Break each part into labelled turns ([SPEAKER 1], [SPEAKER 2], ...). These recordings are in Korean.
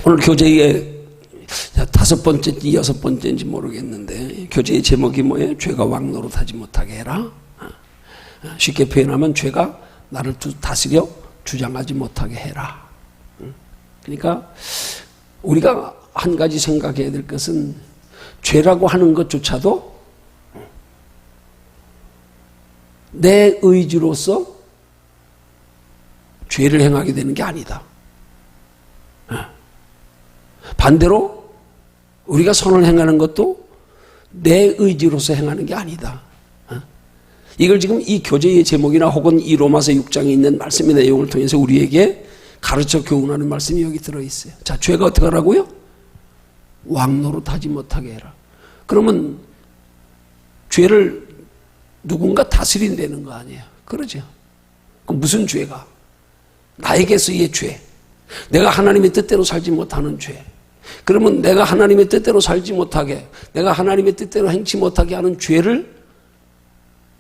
[SPEAKER 1] 오늘 교재에 5번째인지 6번째인지 모르겠는데 교재의 제목이 뭐예요? 죄가 왕노릇하지 못하게 해라. 쉽게 표현하면 죄가 나를 다스려 주장하지 못하게 해라. 그러니까 우리가 한 가지 생각해야 될 것은 죄라고 하는 것조차도 내 의지로서 죄를 행하게 되는 게 아니다. 반대로 우리가 선을 행하는 것도 내 의지로서 행하는 게 아니다. 이걸 지금 이 교재의 제목이나 혹은 이 로마서 6장에 있는 말씀의 내용을 통해서 우리에게 가르쳐 교훈하는 말씀이 여기 들어있어요. 자, 죄가 어떻게 하라고요? 왕노릇하지 못하게 해라. 그러면 죄를 누군가 다스린다는 거 아니에요. 그러죠. 그럼 무슨 죄가? 나에게서의 죄. 내가 하나님의 뜻대로 살지 못하는 죄. 그러면 내가 하나님의 뜻대로 살지 못하게, 내가 하나님의 뜻대로 행치 못하게 하는 죄를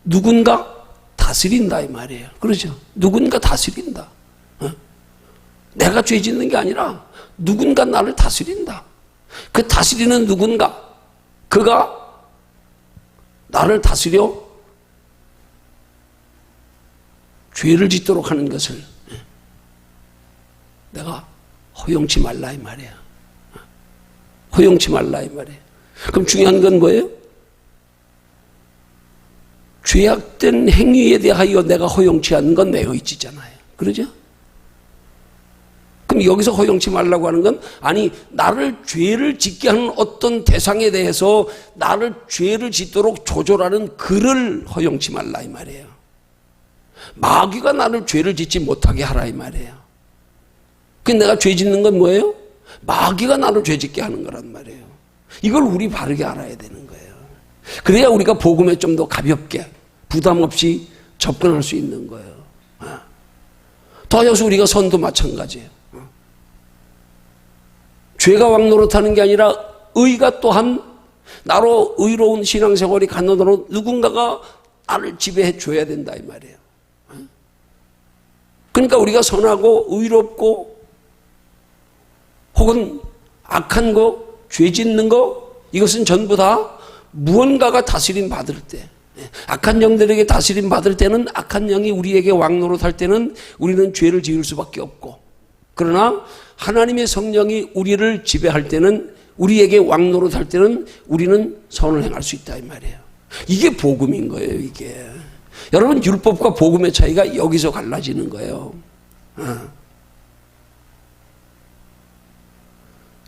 [SPEAKER 1] 누군가 다스린다 이 말이에요. 그렇죠? 누군가 다스린다. 내가 죄 짓는 게 아니라 누군가 나를 다스린다. 그 다스리는 누군가, 그가 나를 다스려 죄를 짓도록 하는 것을 내가 허용치 말라 이 말이야. 허용치 말라 이 말이에요. 그럼 중요한 건 뭐예요? 죄악된 행위에 대하여 내가 허용치 않는 건 내 의지잖아요. 그러죠? 그럼 여기서 허용치 말라고 하는 건, 아니 나를 죄를 짓게 하는 어떤 대상에 대해서 나를 죄를 짓도록 조절하는 그를 허용치 말라 이 말이에요. 마귀가 나를 죄를 짓지 못하게 하라 이 말이에요. 그 내가 죄 짓는 건 뭐예요? 마귀가 나를 죄 짓게 하는 거란 말이에요. 이걸 우리 바르게 알아야 되는 거예요. 그래야 우리가 복음에 좀 더 가볍게 부담 없이 접근할 수 있는 거예요. 더 여기서 우리가 선도 마찬가지예요. 죄가 왕노릇하는 게 아니라 의가 또한 나로 의로운 신앙생활이 가능하도록 누군가가 나를 지배해 줘야 된다 이 말이에요. 그러니까 우리가 선하고 의롭고 혹은 악한 거, 죄 짓는 거, 이것은 전부 다 무언가가 다스림 받을 때, 악한 영들에게 다스림 받을 때는, 악한 영이 우리에게 왕노릇할 때는 우리는 죄를 지을 수밖에 없고, 그러나 하나님의 성령이 우리를 지배할 때는, 우리에게 왕노릇할 때는 우리는 선을 행할 수 있다 이 말이에요. 이게 복음인 거예요. 이게 여러분, 율법과 복음의 차이가 여기서 갈라지는 거예요.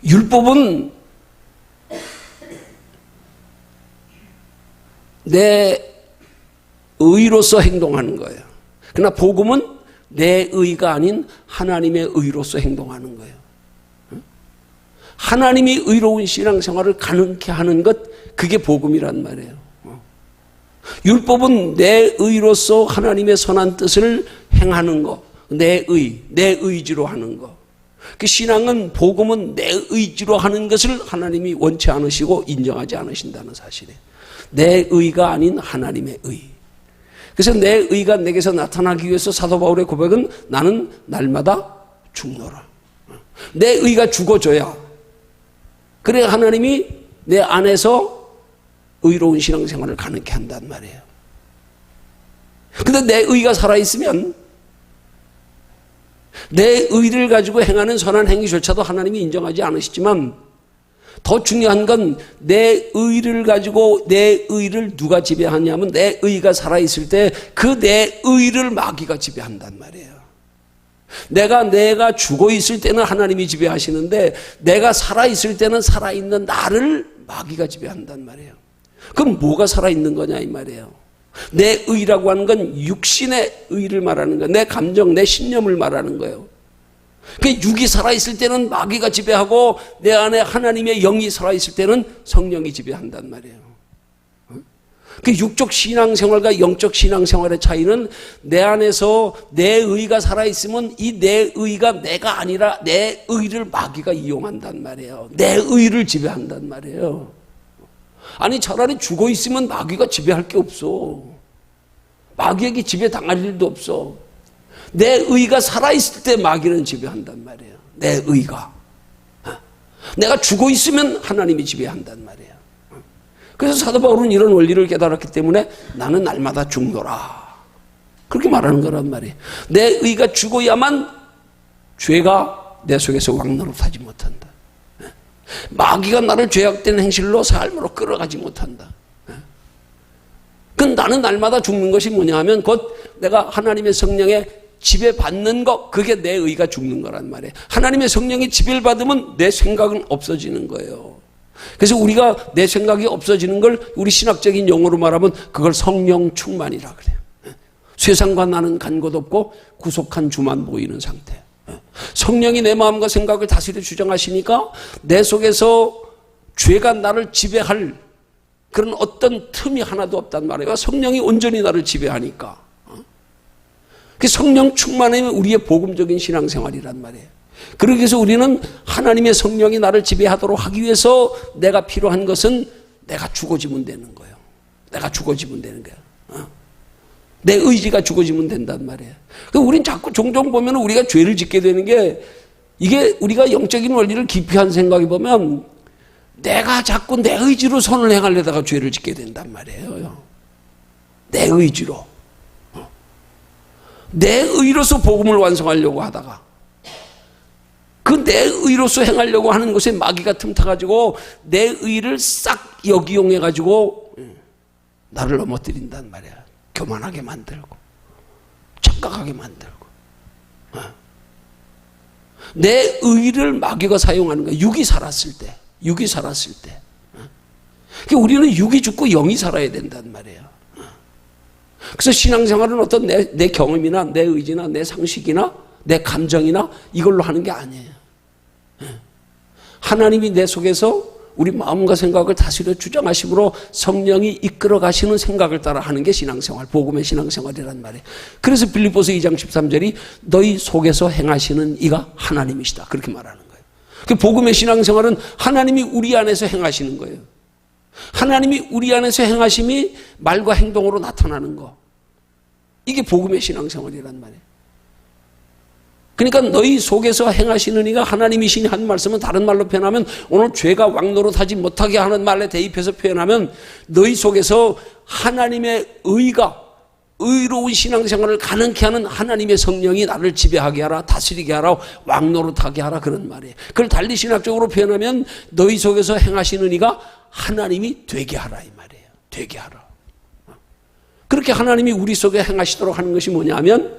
[SPEAKER 1] 율법은 내 의로서 행동하는 거예요. 그러나 복음은 내 의가 아닌 하나님의 의로서 행동하는 거예요. 하나님이 의로운 신앙생활을 가능케 하는 것, 그게 복음이란 말이에요. 율법은 내 의로서 하나님의 선한 뜻을 행하는 거, 내 의지로 하는 거. 그 신앙은, 복음은 내 의지로 하는 것을 하나님이 원치 않으시고 인정하지 않으신다는 사실이에요. 내 의가 아닌 하나님의 의. 그래서 내 의가 내게서 나타나기 위해서 사도 바울의 고백은 나는 날마다 죽노라. 내 의가 죽어져야, 그래야 하나님이 내 안에서 의로운 신앙생활을 가능케 한단 말이에요. 근데 내 의가 살아있으면 내 의를 가지고 행하는 선한 행위조차도 하나님이 인정하지 않으시지만, 더 중요한 건 내 의를 가지고 내 의를 누가 지배하냐면, 내 의가 살아있을 때 그 내 의를 마귀가 지배한단 말이에요. 내가 죽어 있을 때는 하나님이 지배하시는데, 내가 살아있을 때는 살아있는 나를 마귀가 지배한단 말이에요. 그럼 뭐가 살아있는 거냐 이 말이에요. 내 의라고 하는 건 육신의 의를 말하는 거예요. 내 감정, 내 신념을 말하는 거예요. 그 육이 살아있을 때는 마귀가 지배하고, 내 안에 하나님의 영이 살아있을 때는 성령이 지배한단 말이에요. 그 육적 신앙생활과 영적 신앙생활의 차이는, 내 안에서 내 의가 살아있으면 이 내 의가 내가 아니라 내 의를 마귀가 이용한단 말이에요. 내 의를 지배한단 말이에요. 아니 차라리 죽어 있으면 마귀가 지배할 게 없어. 마귀에게 지배당할 일도 없어. 내 의가 살아있을 때 마귀는 지배한단 말이에요. 내 의가. 내가 죽어 있으면 하나님이 지배한단 말이에요. 그래서 사도 바울은 이런 원리를 깨달았기 때문에 나는 날마다 죽노라. 그렇게 말하는 거란 말이에요. 내 의가 죽어야만 죄가 내 속에서 왕노릇하지 못한다. 마귀가 나를 죄악된 행실로 삶으로 끌어가지 못한다. 그럼 나는 날마다 죽는 것이 뭐냐 하면 곧 내가 하나님의 성령에 지배받는 것, 그게 내 의가 죽는 거란 말이에요. 하나님의 성령이 지배를 받으면 내 생각은 없어지는 거예요. 그래서 우리가 내 생각이 없어지는 걸 우리 신학적인 용어로 말하면 그걸 성령 충만이라 그래요. 세상과 나는 간 곳 없고 구속한 주만 보이는 상태. 성령이 내 마음과 생각을 다스려 주장하시니까 내 속에서 죄가 나를 지배할 그런 어떤 틈이 하나도 없단 말이에요. 성령이 온전히 나를 지배하니까. 그 성령 충만함이 우리의 복음적인 신앙생활이란 말이에요. 그러기 위해서 우리는 하나님의 성령이 나를 지배하도록 하기 위해서 내가 필요한 것은 내가 죽어지면 되는 거예요. 내가 죽어지면 되는 거예요. 내 의지가 죽어지면 된단 말이에요. 우린 자꾸 종종 보면 우리가 죄를 짓게 되는 게 이게 우리가 영적인 원리를 깊이 한 생각해 보면 내가 자꾸 내 의지로 선을 행하려다가 죄를 짓게 된단 말이에요. 내 의지로. 내 의로서 복음을 완성하려고 하다가 그 내 의로서 행하려고 하는 것에 마귀가 틈타가지고 내 의를 싹 역이용해가지고 나를 넘어뜨린단 말이야. 교만하게 만들고 착각하게 만들고 내 의를 마귀가 사용하는 거야. 육이 살았을 때 우리는 육이 죽고 영이 살아야 된단 말이에요. 그래서 신앙생활은 어떤 내 경험이나 내 의지나 내 상식이나 내 감정이나 이걸로 하는 게 아니에요. 하나님이 내 속에서 우리 마음과 생각을 다스려 주장하심으로 성령이 이끌어 가시는 생각을 따라 하는 게 신앙생활, 복음의 신앙생활이란 말이에요. 그래서 빌립보서 2장 13절이 너희 속에서 행하시는 이가 하나님이시다. 그렇게 말하는 거예요. 그 복음의 신앙생활은 하나님이 우리 안에서 행하시는 거예요. 하나님이 우리 안에서 행하심이 말과 행동으로 나타나는 거. 이게 복음의 신앙생활이란 말이에요. 그러니까 너희 속에서 행하시는 이가 하나님이시니 한 말씀은 다른 말로 표현하면 오늘 죄가 왕노릇하지 못하게 하는 말에 대입해서 표현하면 너희 속에서 하나님의 의가 의로운 신앙생활을 가능케 하는 하나님의 성령이 나를 지배하게 하라, 다스리게 하라, 왕노릇하게 하라 그런 말이에요. 그걸 달리 신학적으로 표현하면 너희 속에서 행하시는 이가 하나님이 되게 하라 이 말이에요. 되게 하라. 그렇게 하나님이 우리 속에 행하시도록 하는 것이 뭐냐면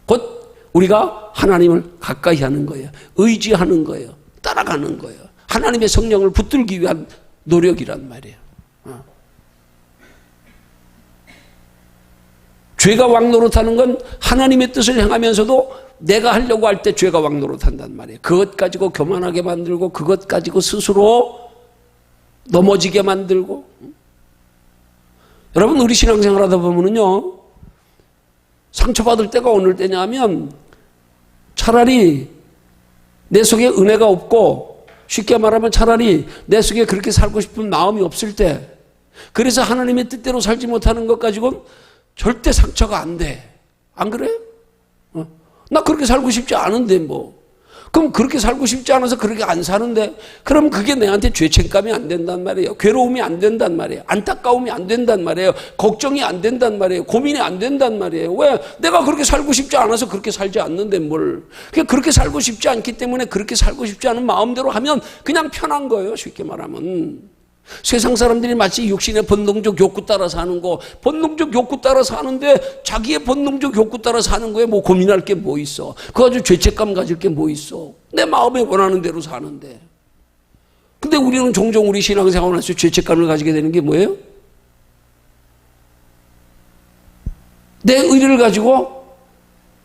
[SPEAKER 1] 곧 우리가 하나님을 가까이 하는 거예요. 의지하는 거예요. 따라가는 거예요. 하나님의 성령을 붙들기 위한 노력이란 말이에요. 죄가 왕노릇하는 건 하나님의 뜻을 행하면서도 내가 하려고 할 때 죄가 왕노릇한단 말이에요. 그것 가지고 교만하게 만들고 그것 가지고 스스로 넘어지게 만들고. 여러분 우리 신앙생활 하다 보면은요 상처받을 때가 어느 때냐면 차라리 내 속에 은혜가 없고 쉽게 말하면 차라리 내 속에 그렇게 살고 싶은 마음이 없을 때 그래서 하나님의 뜻대로 살지 못하는 것 가지고는 절대 상처가 안 돼. 안 그래? 나 그렇게 살고 싶지 않은데 뭐. 그럼 그렇게 살고 싶지 않아서 그렇게 안 사는데 그럼 그게 내한테 죄책감이 안 된단 말이에요. 괴로움이 안 된단 말이에요. 안타까움이 안 된단 말이에요. 걱정이 안 된단 말이에요. 고민이 안 된단 말이에요. 왜? 내가 그렇게 살고 싶지 않아서 그렇게 살지 않는데 뭘. 그렇게 살고 싶지 않기 때문에 그렇게 살고 싶지 않은 마음대로 하면 그냥 편한 거예요. 쉽게 말하면. 세상 사람들이 마치 육신의 본능적 욕구 따라 사는 거, 본능적 욕구 따라 사는데 자기의 본능적 욕구 따라 사는 거에 뭐 고민할 게 뭐 있어. 그거 가지고 죄책감 가질 게 뭐 있어. 내 마음에 원하는 대로 사는데. 근데 우리는 종종 우리 신앙생활에서 죄책감을 가지게 되는 게 뭐예요? 내 의리를 가지고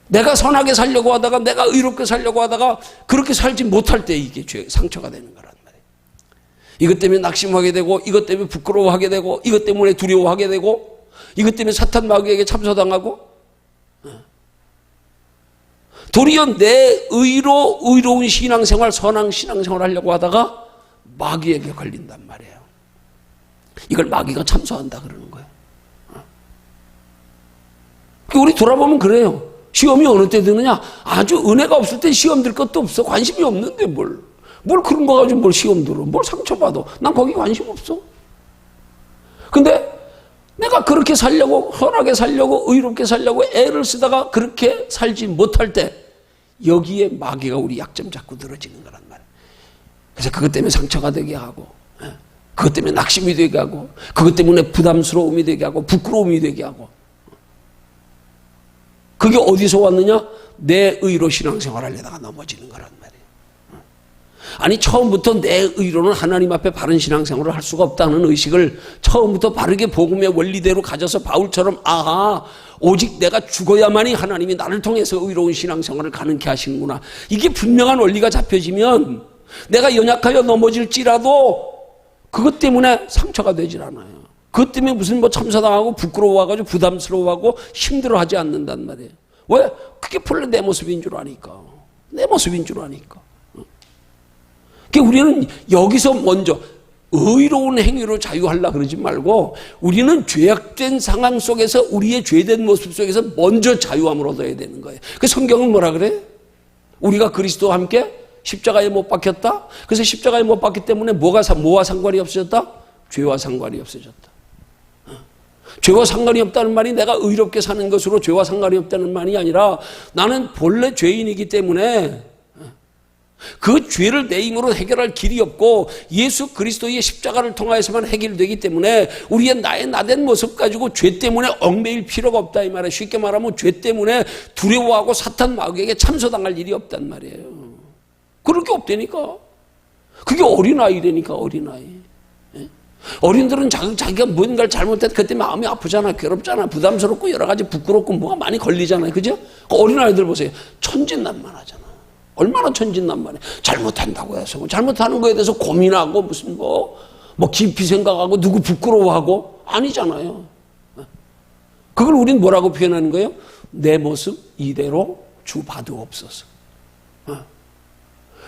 [SPEAKER 1] 내가 선하게 살려고 하다가 내가 의롭게 살려고 하다가 그렇게 살지 못할 때 이게 상처가 되는 거란 말이에요. 이것 때문에 낙심하게 되고 이것 때문에 부끄러워하게 되고 이것 때문에 두려워하게 되고 이것 때문에 사탄 마귀에게 참소당하고 도리어 내 의로운 신앙생활 선한 신앙생활 하려고 하다가 마귀에게 걸린단 말이에요. 이걸 마귀가 참소한다 그러는 거예요. 우리 돌아보면 그래요. 시험이 어느 때 드느냐? 아주 은혜가 없을 때 시험 들 것도 없어. 관심이 없는데 뭘 뭘 그런 거 가지고 뭘 시험 들어. 뭘 상처받아. 난 거기 관심 없어. 근데 내가 그렇게 살려고, 선하게 살려고, 의롭게 살려고 애를 쓰다가 그렇게 살지 못할 때 여기에 마귀가 우리 약점 잡고 늘어지는 거란 말이야. 그래서 그것 때문에 상처가 되게 하고, 그것 때문에 낙심이 되게 하고, 그것 때문에 부담스러움이 되게 하고, 부끄러움이 되게 하고. 그게 어디서 왔느냐? 내 의로 신앙생활 하려다가 넘어지는 거란 말이에요. 아니, 처음부터 내 의로는 하나님 앞에 바른 신앙생활을 할 수가 없다는 의식을 처음부터 바르게 복음의 원리대로 가져서 바울처럼, 아하, 오직 내가 죽어야만이 하나님이 나를 통해서 의로운 신앙생활을 가능케 하시는구나. 이게 분명한 원리가 잡혀지면 내가 연약하여 넘어질지라도 그것 때문에 상처가 되질 않아요. 그것 때문에 무슨 뭐 참사당하고 부끄러워하고 부담스러워하고 힘들어하지 않는단 말이에요. 왜? 그게 본래 내 모습인 줄 아니까. 내 모습인 줄 아니까. 그러니까 우리는 여기서 먼저 의로운 행위로 자유하려 그러지 말고 우리는 죄악된 상황 속에서 우리의 죄된 모습 속에서 먼저 자유함을 얻어야 되는 거예요. 그 성경은 뭐라 그래? 우리가 그리스도와 함께 십자가에 못 박혔다. 그래서 십자가에 못 박기 때문에 뭐와 상관이 없어졌다? 죄와 상관이 없어졌다. 죄와 상관이 없다는 말이 내가 의롭게 사는 것으로 죄와 상관이 없다는 말이 아니라 나는 본래 죄인이기 때문에 그 죄를 내 힘으로 해결할 길이 없고 예수 그리스도의 십자가를 통하여서만 해결되기 때문에 우리의 나의 나된 모습 가지고 죄 때문에 얽매일 필요가 없다 이 말이에요. 쉽게 말하면 죄 때문에 두려워하고 사탄 마귀에게 참소당할 일이 없단 말이에요. 그럴 게 없다니까. 그게 어린아이라니까. 어린아이. 어린들은 자기가 뭔가를 잘못했을 때 그때 마음이 아프잖아, 괴롭잖아, 부담스럽고 여러 가지 부끄럽고 뭐가 많이 걸리잖아요. 그죠? 어린아이들 보세요. 천진난만하잖아. 얼마나 천진난만해. 잘못한다고 해서 잘못하는 거에 대해서 고민하고 무슨 뭐 깊이 생각하고 누구 부끄러워하고 아니잖아요. 그걸 우린 뭐라고 표현하는 거예요? 내 모습 이대로 주 받으옵소서.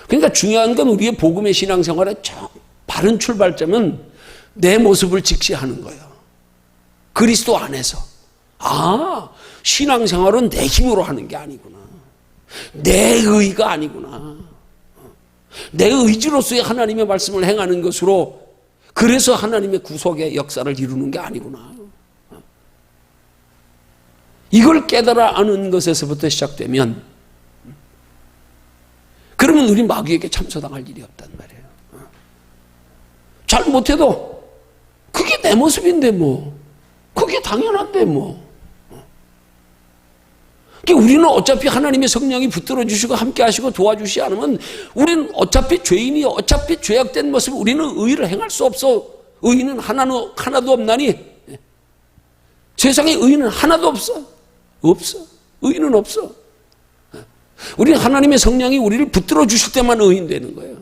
[SPEAKER 1] 그러니까 중요한 건 우리의 복음의 신앙생활의 바른 출발점은 내 모습을 직시하는 거예요. 그리스도 안에서. 아, 신앙생활은 내 힘으로 하는 게 아니구나. 내 의가 아니구나. 내 의지로서의 하나님의 말씀을 행하는 것으로 그래서 하나님의 구속의 역사를 이루는 게 아니구나. 이걸 깨달아 아는 것에서부터 시작되면 그러면 우리 마귀에게 참소당할 일이 없단 말이에요. 잘못해도 그게 내 모습인데 뭐. 그게 당연한데 뭐. 우리는 어차피 하나님의 성령이 붙들어 주시고 함께 하시고 도와주시지 않으면 우리는 어차피 죄인이 어차피 죄악된 모습 우리는 의를 행할 수 없어. 의인은 하나도 없나니 세상에 의인은 하나도 없어. 없어. 의인은 없어. 우리는 하나님의 성령이 우리를 붙들어 주실 때만 의인 되는 거예요.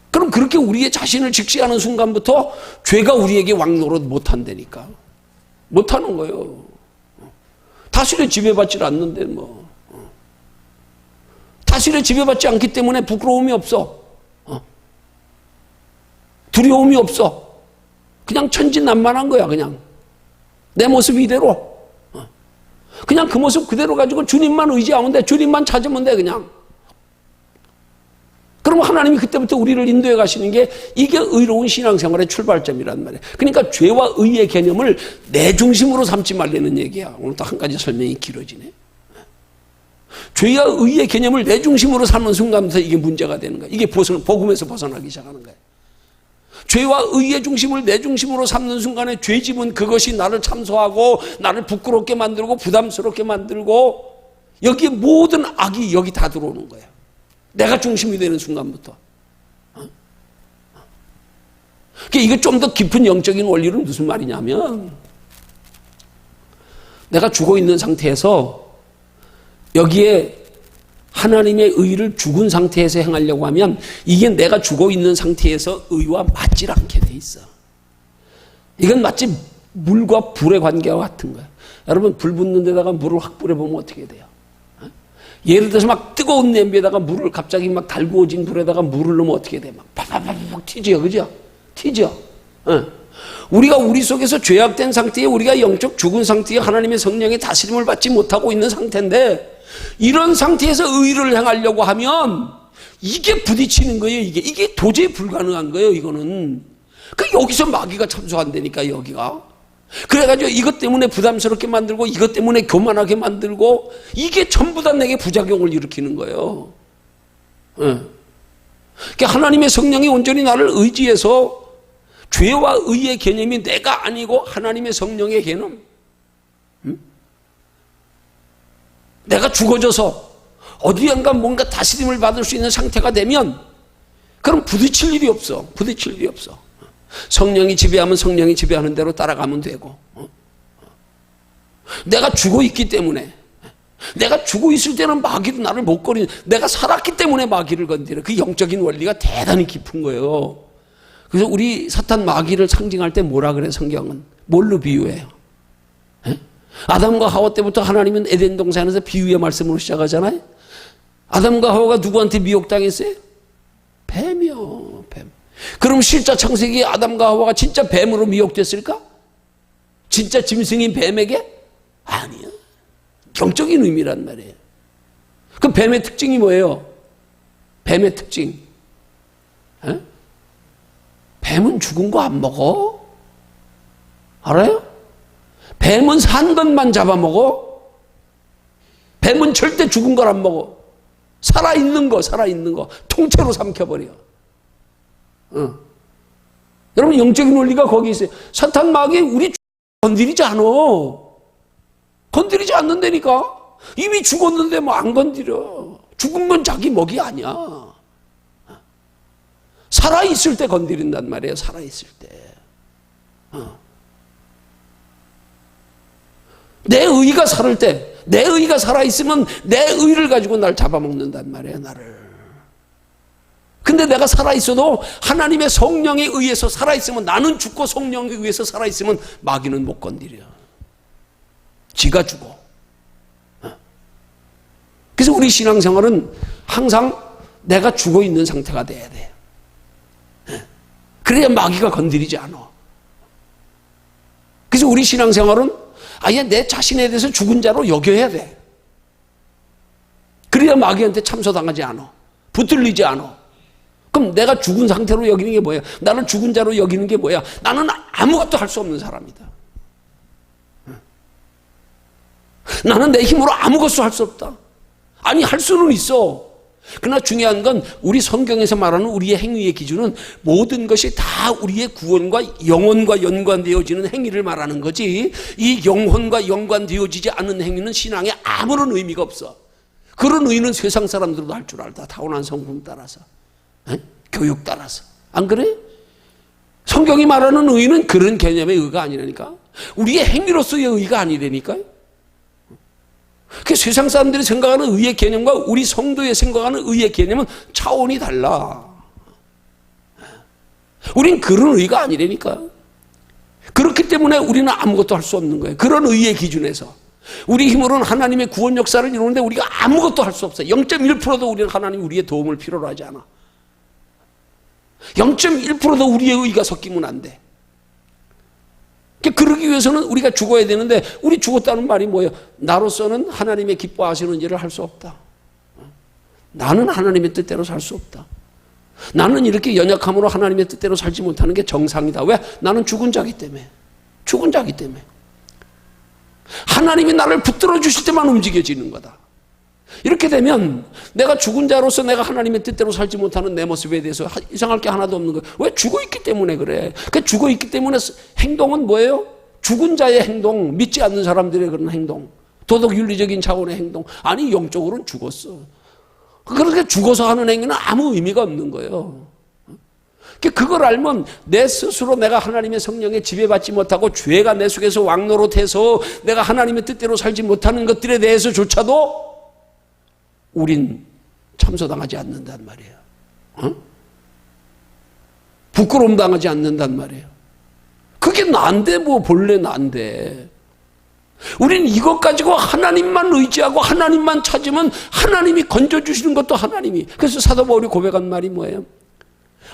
[SPEAKER 1] 그럼 그렇게 우리의 자신을 직시하는 순간부터 죄가 우리에게 왕노릇 못한다니까. 못하는 거예요. 다스려 지배받지 않는데 뭐. 다스려 지배받지 않기 때문에 부끄러움이 없어. 두려움이 없어. 그냥 천진난만한 거야. 그냥 내 모습 이대로. 그냥 그 모습 그대로 가지고 주님만 의지하면 돼. 주님만 찾으면 돼. 그냥. 그럼 하나님이 그때부터 우리를 인도해 가시는 게 이게 의로운 신앙생활의 출발점이란 말이에요. 그러니까 죄와 의의 개념을 내 중심으로 삼지 말라는 얘기야. 오늘 또 한 가지 설명이 길어지네. 죄와 의의 개념을 내 중심으로 삼는 순간부터 이게 문제가 되는 거야. 이게 복음에서 벗어나기 시작하는 거야. 죄와 의의 중심을 내 중심으로 삼는 순간에 죄짐은 그것이 나를 참소하고 나를 부끄럽게 만들고 부담스럽게 만들고 여기에 모든 악이 여기 다 들어오는 거야. 내가 중심이 되는 순간부터. 그러니까 이게 좀 더 깊은 영적인 원리는 무슨 말이냐면 내가 죽어 있는 상태에서 여기에 하나님의 의를 죽은 상태에서 행하려고 하면 이게 내가 죽어 있는 상태에서 의와 맞질 않게 돼 있어. 이건 마치 물과 불의 관계와 같은 거야. 여러분 불 붙는 데다가 물을 확 뿌려보면 어떻게 돼요? 예를 들어서 막 뜨거운 냄비에다가 물을 갑자기 막 달구어진 불에다가 물을 넣으면 어떻게 돼? 막 팍팍팍 튀죠, 그죠? 튀죠. 우리가 우리 속에서 죄악된 상태에 우리가 영적 죽은 상태에 하나님의 성령의 다스림을 받지 못하고 있는 상태인데 이런 상태에서 의를 행하려고 하면 이게 부딪히는 거예요. 이게 도저히 불가능한 거예요. 이거는. 여기서 마귀가 참소한다니까 여기가. 그래가지고 이것 때문에 부담스럽게 만들고 이것 때문에 교만하게 만들고 이게 전부 다 내게 부작용을 일으키는 거예요. 그러니까 하나님의 성령이 온전히 나를 의지해서 죄와 의의 개념이 내가 아니고 하나님의 성령의 개념. 내가 죽어져서 어디엔가 뭔가 다스림을 받을 수 있는 상태가 되면 그럼 부딪힐 일이 없어. 부딪힐 일이 없어. 성령이 지배하면 성령이 지배하는 대로 따라가면 되고. 내가 죽어 있기 때문에 내가 죽어 있을 때는 마귀도 나를 못 거리는 내가 살았기 때문에 마귀를 건드려. 그 영적인 원리가 대단히 깊은 거예요. 그래서 우리 사탄 마귀를 상징할 때 뭐라 그래 성경은? 뭘로 비유해요? 아담과 하와 때부터 하나님은 에덴 동산에서 비유의 말씀으로 시작하잖아요. 아담과 하와가 누구한테 미혹당했어요? 뱀이요. 뱀. 그럼 실자 창세기에 아담과 하와가 진짜 뱀으로 미혹됐을까? 진짜 짐승인 뱀에게? 아니요. 영적인 의미란 말이에요. 그 뱀의 특징이 뭐예요? 뱀의 특징. 뱀은 죽은 거 안 먹어. 알아요? 뱀은 산 것만 잡아먹어. 뱀은 절대 죽은 걸 안 먹어. 살아있는 거 통째로 삼켜버려. 여러분 영적인 원리가 거기 있어요. 사탄 마귀 우리 건드리지 않아. 건드리지 않는다니까. 이미 죽었는데 뭐 안 건드려. 죽은 건 자기 먹이 아니야. 살아있을 때 건드린단 말이에요. 살아있을 때. 내 의가 살을 때, 내 의가 살아있으면 내 의를 가지고 날 잡아먹는단 말이에요. 나를. 근데 내가 살아있어도 하나님의 성령에 의해서 살아있으면 나는 죽고 성령에 의해서 살아있으면 마귀는 못 건드려. 지가 죽어. 그래서 우리 신앙생활은 항상 내가 죽어 있는 상태가 돼야 돼. 그래야 마귀가 건드리지 않아. 그래서 우리 신앙생활은 아예 내 자신에 대해서 죽은 자로 여겨야 돼. 그래야 마귀한테 참소당하지 않아. 붙들리지 않아. 그럼 내가 죽은 상태로 여기는 게 뭐야? 나를 죽은 자로 여기는 게 뭐야? 나는 아무것도 할 수 없는 사람이다. 나는 내 힘으로 아무것도 할 수 없다. 아니 할 수는 있어. 그러나 중요한 건 우리 성경에서 말하는 우리의 행위의 기준은 모든 것이 다 우리의 구원과 영혼과 연관되어지는 행위를 말하는 거지, 이 영혼과 연관되어지지 않는 행위는 신앙에 아무런 의미가 없어. 그런 의는 세상 사람들도 할 줄 알다. 타고난 성품 따라서, 교육 따라서. 안 그래? 성경이 말하는 의는 그런 개념의 의가 아니라니까. 우리의 행위로서의 의가 아니라니까. 그 세상 사람들이 생각하는 의의 개념과 우리 성도의 생각하는 의의 개념은 차원이 달라. 우린 그런 의가 아니라니까. 그렇기 때문에 우리는 아무것도 할 수 없는 거예요. 그런 의의 기준에서. 우리 힘으로는 하나님의 구원 역사를 이루는데 우리가 아무것도 할 수 없어요. 0.1%도 우리는 하나님 우리의 도움을 필요로 하지 않아. 0.1%도 우리의 의가 섞이면 안 돼. 그러기 위해서는 우리가 죽어야 되는데, 우리 죽었다는 말이 뭐예요? 나로서는 하나님의 기뻐하시는 일을 할 수 없다. 나는 하나님의 뜻대로 살 수 없다. 나는 이렇게 연약함으로 하나님의 뜻대로 살지 못하는 게 정상이다. 왜? 나는 죽은 자기 때문에. 죽은 자기 때문에. 하나님이 나를 붙들어 주실 때만 움직여지는 거다. 이렇게 되면 내가 죽은 자로서 내가 하나님의 뜻대로 살지 못하는 내 모습에 대해서 이상할 게 하나도 없는 거예요. 왜? 죽어있기 때문에 그래. 그 죽어있기 때문에 행동은 뭐예요? 죽은 자의 행동, 믿지 않는 사람들의 그런 행동, 도덕윤리적인 차원의 행동. 아니 영적으로는 죽었어. 그렇게 죽어서 하는 행위는 아무 의미가 없는 거예요. 그걸 알면 내 스스로 내가 하나님의 성령에 지배받지 못하고 죄가 내 속에서 왕노릇해서 내가 하나님의 뜻대로 살지 못하는 것들에 대해서조차도 우린 참소당하지 않는단 말이에요. 부끄러움 당하지 않는단 말이에요. 그게 난데 뭐 본래 난데. 우린 이것 가지고 하나님만 의지하고 하나님만 찾으면 하나님이 건져주시는 것도 하나님이. 그래서 사도 바울이 고백한 말이 뭐예요?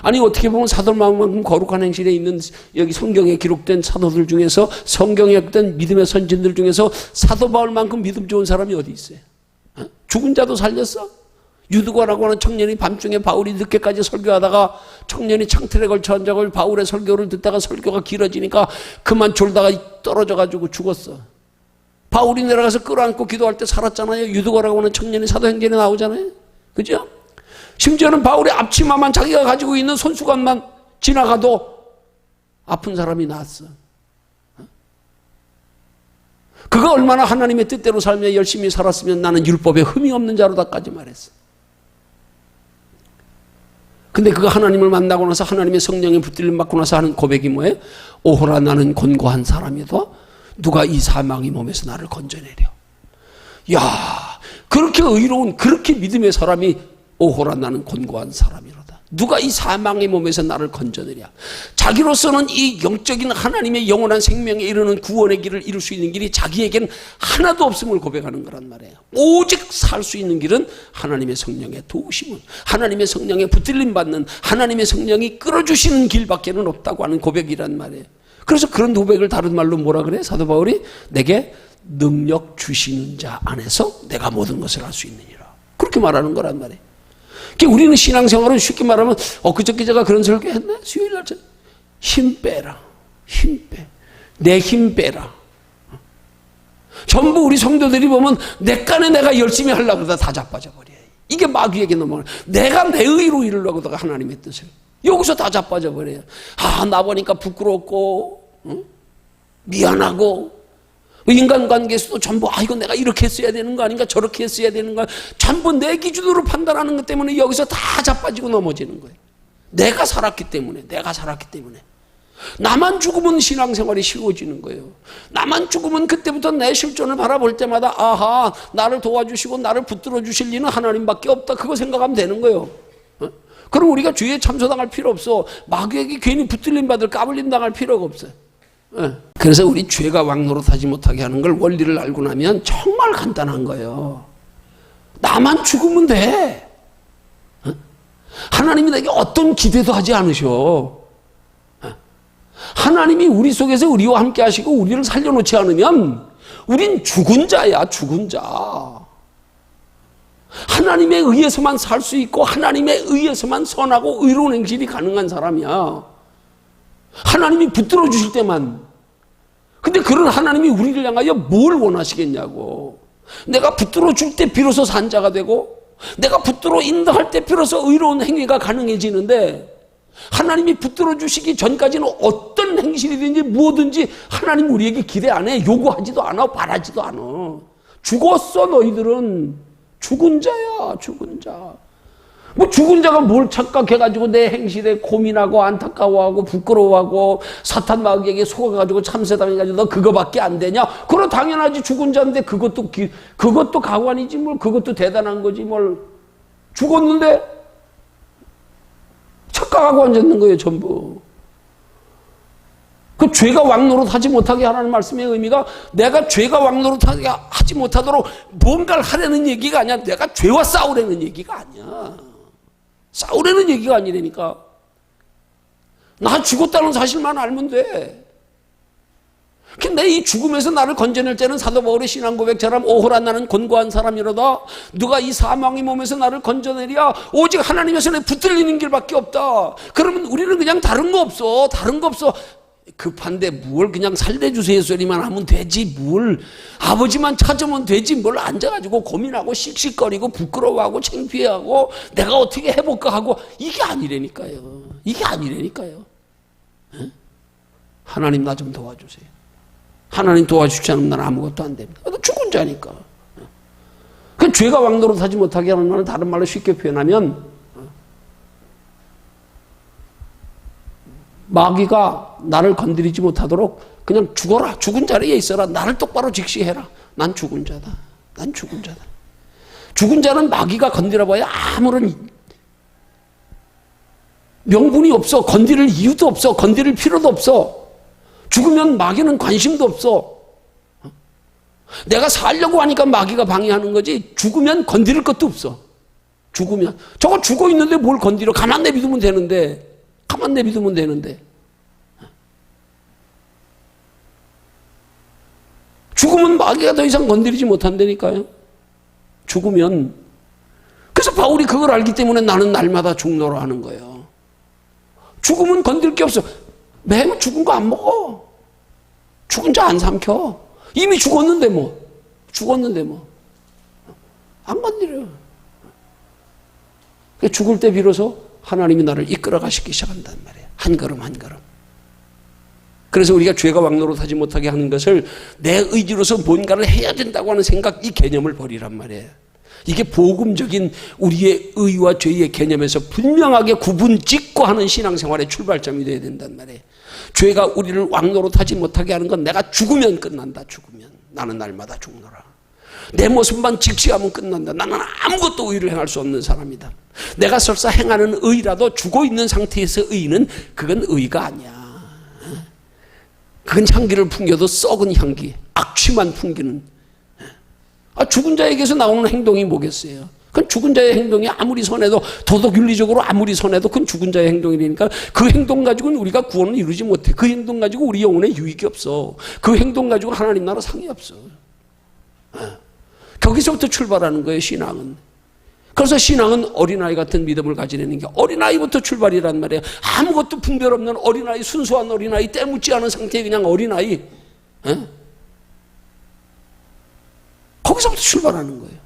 [SPEAKER 1] 아니 어떻게 보면 사도만큼 거룩한 행실에 있는 여기 성경에 기록된 사도들 중에서 성경에 기록된 믿음의 선진들 중에서 사도 바울만큼 믿음 좋은 사람이 어디 있어요? 죽은 자도 살렸어? 유두과라고 하는 청년이 밤중에 바울이 늦게까지 설교하다가 청년이 창틀에 걸쳐 앉아서 바울의 설교를 듣다가 설교가 길어지니까 그만 졸다가 떨어져가지고 죽었어. 바울이 내려가서 끌어안고 기도할 때 살았잖아요. 유두과라고 하는 청년이 사도행전에 나오잖아요. 그죠? 심지어는 바울의 앞치마만 자기가 가지고 있는 손수건만 지나가도 아픈 사람이 나았어. 그가 얼마나 하나님의 뜻대로 살며 열심히 살았으면 나는 율법에 흠이 없는 자로다까지 말했어. 근데 그가 하나님을 만나고 나서 하나님의 성령에 붙들림 받고 나서 하는 고백이 뭐예요? 오호라 나는 곤고한 사람이다. 누가 이 사망의 몸에서 나를 건져내려. 야, 그렇게 의로운 그렇게 믿음의 사람이 오호라 나는 곤고한 사람이로다. 누가 이 사망의 몸에서 나를 건져내랴. 자기로서는 이 영적인 하나님의 영원한 생명에 이르는 구원의 길을 이룰 수 있는 길이 자기에게는 하나도 없음을 고백하는 거란 말이에요. 오직 살 수 있는 길은 하나님의 성령의 도우심은, 하나님의 성령에 붙들림 받는, 하나님의 성령이 끌어주시는 길밖에는 없다고 하는 고백이란 말이에요. 그래서 그런 고백을 다른 말로 뭐라 그래? 사도 바울이 내게 능력 주시는 자 안에서 내가 모든 것을 할 수 있느니라. 그렇게 말하는 거란 말이에요. 우리는 신앙생활은 쉽게 말하면 그저께 제가 그런 설교 했네? 수요일날 힘 빼라. 힘 빼. 내 힘 빼라. 전부 우리 성도들이 보면 내 깐에 내가 열심히 하려고 그러다 다 자빠져 버려요. 이게 마귀에게 넘어가요. 내가 내 의로 이루려고 하다가 하나님의 뜻을. 여기서 다 자빠져 버려요. 나 보니까 부끄럽고 미안하고 인간관계에서도 전부 이거 내가 이렇게 했어야 되는 거 아닌가 저렇게 했어야 되는 거 전부 내 기준으로 판단하는 것 때문에 여기서 다 자빠지고 넘어지는 거예요. 내가 살았기 때문에 나만 죽으면 신앙생활이 쉬워지는 거예요. 나만 죽으면 그때부터 내 실존을 바라볼 때마다 아하 나를 도와주시고 나를 붙들어 주실 리는 하나님밖에 없다. 그거 생각하면 되는 거예요. 그럼 우리가 주위에 참소당할 필요 없어. 마귀에게 괜히 붙들림 받을 까불림 당할 필요가 없어요. 그래서 우리 죄가 왕노릇하지 못하게 하는 걸 원리를 알고 나면 정말 간단한 거예요. 나만 죽으면 돼. 하나님이 내게 어떤 기대도 하지 않으셔. 하나님이 우리 속에서 우리와 함께 하시고 우리를 살려놓지 않으면 우린 죽은 자야, 죽은 자. 하나님에 의해서만 살 수 있고 하나님에 의해서만 선하고 의로운 행실이 가능한 사람이야. 하나님이 붙들어 주실 때만. 근데 그런 하나님이 우리를 향하여 뭘 원하시겠냐고. 내가 붙들어 줄 때 비로소 산자가 되고 내가 붙들어 인도할 때 비로소 의로운 행위가 가능해지는데 하나님이 붙들어 주시기 전까지는 어떤 행실이든지 무엇든지 하나님 우리에게 기대 안 해. 요구하지도 않아. 바라지도 않아. 죽었어 너희들은. 죽은 자야, 죽은 자. 죽은 자가 뭘 착각해가지고 내 행실에 고민하고 안타까워하고 부끄러워하고 사탄 마귀에게 속아가지고 참새당해가지고 너 그거밖에 안 되냐? 그럼 당연하지. 죽은 자인데 그것도 가관이지 뭘. 그것도 대단한 거지 뭘. 죽었는데 착각하고 앉았는 거예요 전부. 그 죄가 왕노릇하지 못하게 하라는 말씀의 의미가 내가 죄가 왕노릇하게 하지 못하도록 뭔가를 하려는 얘기가 아니야. 내가 죄와 싸우려는 얘기가 아니야. 싸우려는 얘기가 아니라니까. 나 죽었다는 사실만 알면 돼. 근데 이 죽음에서 나를 건져낼 때는 사도 바울의 신앙 고백처럼 오호라 나는 곤고한 사람이로다. 누가 이 사망의 몸에서 나를 건져내랴. 오직 하나님의 손에 붙들리는 길밖에 없다. 그러면 우리는 그냥 다른 거 없어. 급한데 뭘 그냥 살려주세요 소리만 하면 되지 뭘. 아버지만 찾으면 되지 뭘 앉아가지고 고민하고 씩씩거리고 부끄러워하고 창피해하고 내가 어떻게 해볼까 하고. 이게 아니라니까요. 에? 하나님 나 좀 도와주세요. 하나님 도와주지 않으면 나는 아무것도 안 됩니다. 나 죽은 자니까. 그 죄가 왕노릇하지 못하게 하는 말을 다른 말로 쉽게 표현하면 마귀가 나를 건드리지 못하도록 그냥 죽어라. 죽은 자리에 있어라. 나를 똑바로 직시해라. 난 죽은 자다. 죽은 자는 마귀가 건드려봐야 아무런 명분이 없어. 건드릴 이유도 없어. 건드릴 필요도 없어. 죽으면 마귀는 관심도 없어. 내가 살려고 하니까 마귀가 방해하는 거지 죽으면 건드릴 것도 없어. 죽으면. 저거 죽어 있는데 뭘 건드려. 가만 내비두면 되는데. 가만 내비두면 되는데. 죽으면 마귀가 더 이상 건드리지 못한다니까요. 죽으면. 그래서 바울이 그걸 알기 때문에 나는 날마다 죽노라 하는 거예요. 죽으면 건들 게 없어. 매일 죽은 거 안 먹어. 죽은 자 안 삼켜. 이미 죽었는데 뭐. 죽었는데 뭐. 안 건드려요. 죽을 때 비로소 하나님이 나를 이끌어 가시기 시작한단 말이에요. 한 걸음 한 걸음. 그래서 우리가 죄가 왕노릇하지 못하게 하는 것을 내 의지로서 뭔가를 해야 된다고 하는 생각, 이 개념을 버리란 말이에요. 이게 복음적인 우리의 의와 죄의 개념에서 분명하게 구분 짓고 하는 신앙생활의 출발점이 되어야 된단 말이에요. 죄가 우리를 왕노릇하지 못하게 하는 건 내가 죽으면 끝난다. 죽으면. 나는 날마다 죽노라. 내 모습만 직시하면 끝난다. 나는 아무것도 의를 행할 수 없는 사람이다. 내가 설사 행하는 의라도 죽어 있는 상태에서 의는 그건 의가 아니야. 그건 향기를 풍겨도 썩은 향기, 악취만 풍기는. 죽은 자에게서 나오는 행동이 뭐겠어요? 그건 죽은 자의 행동이 아무리 선해도, 도덕윤리적으로 아무리 선해도 그건 죽은 자의 행동이니까 그 행동 가지고는 우리가 구원을 이루지 못해. 그 행동 가지고 우리 영혼에 유익이 없어. 그 행동 가지고 하나님 나라 상이 없어. 거기서부터 출발하는 거예요, 신앙은. 그래서 신앙은 어린아이 같은 믿음을 가지려는 게 어린아이부터 출발이란 말이에요. 아무것도 분별 없는 어린아이, 순수한 어린아이, 때묻지 않은 상태의 그냥 어린아이. 거기서부터 출발하는 거예요.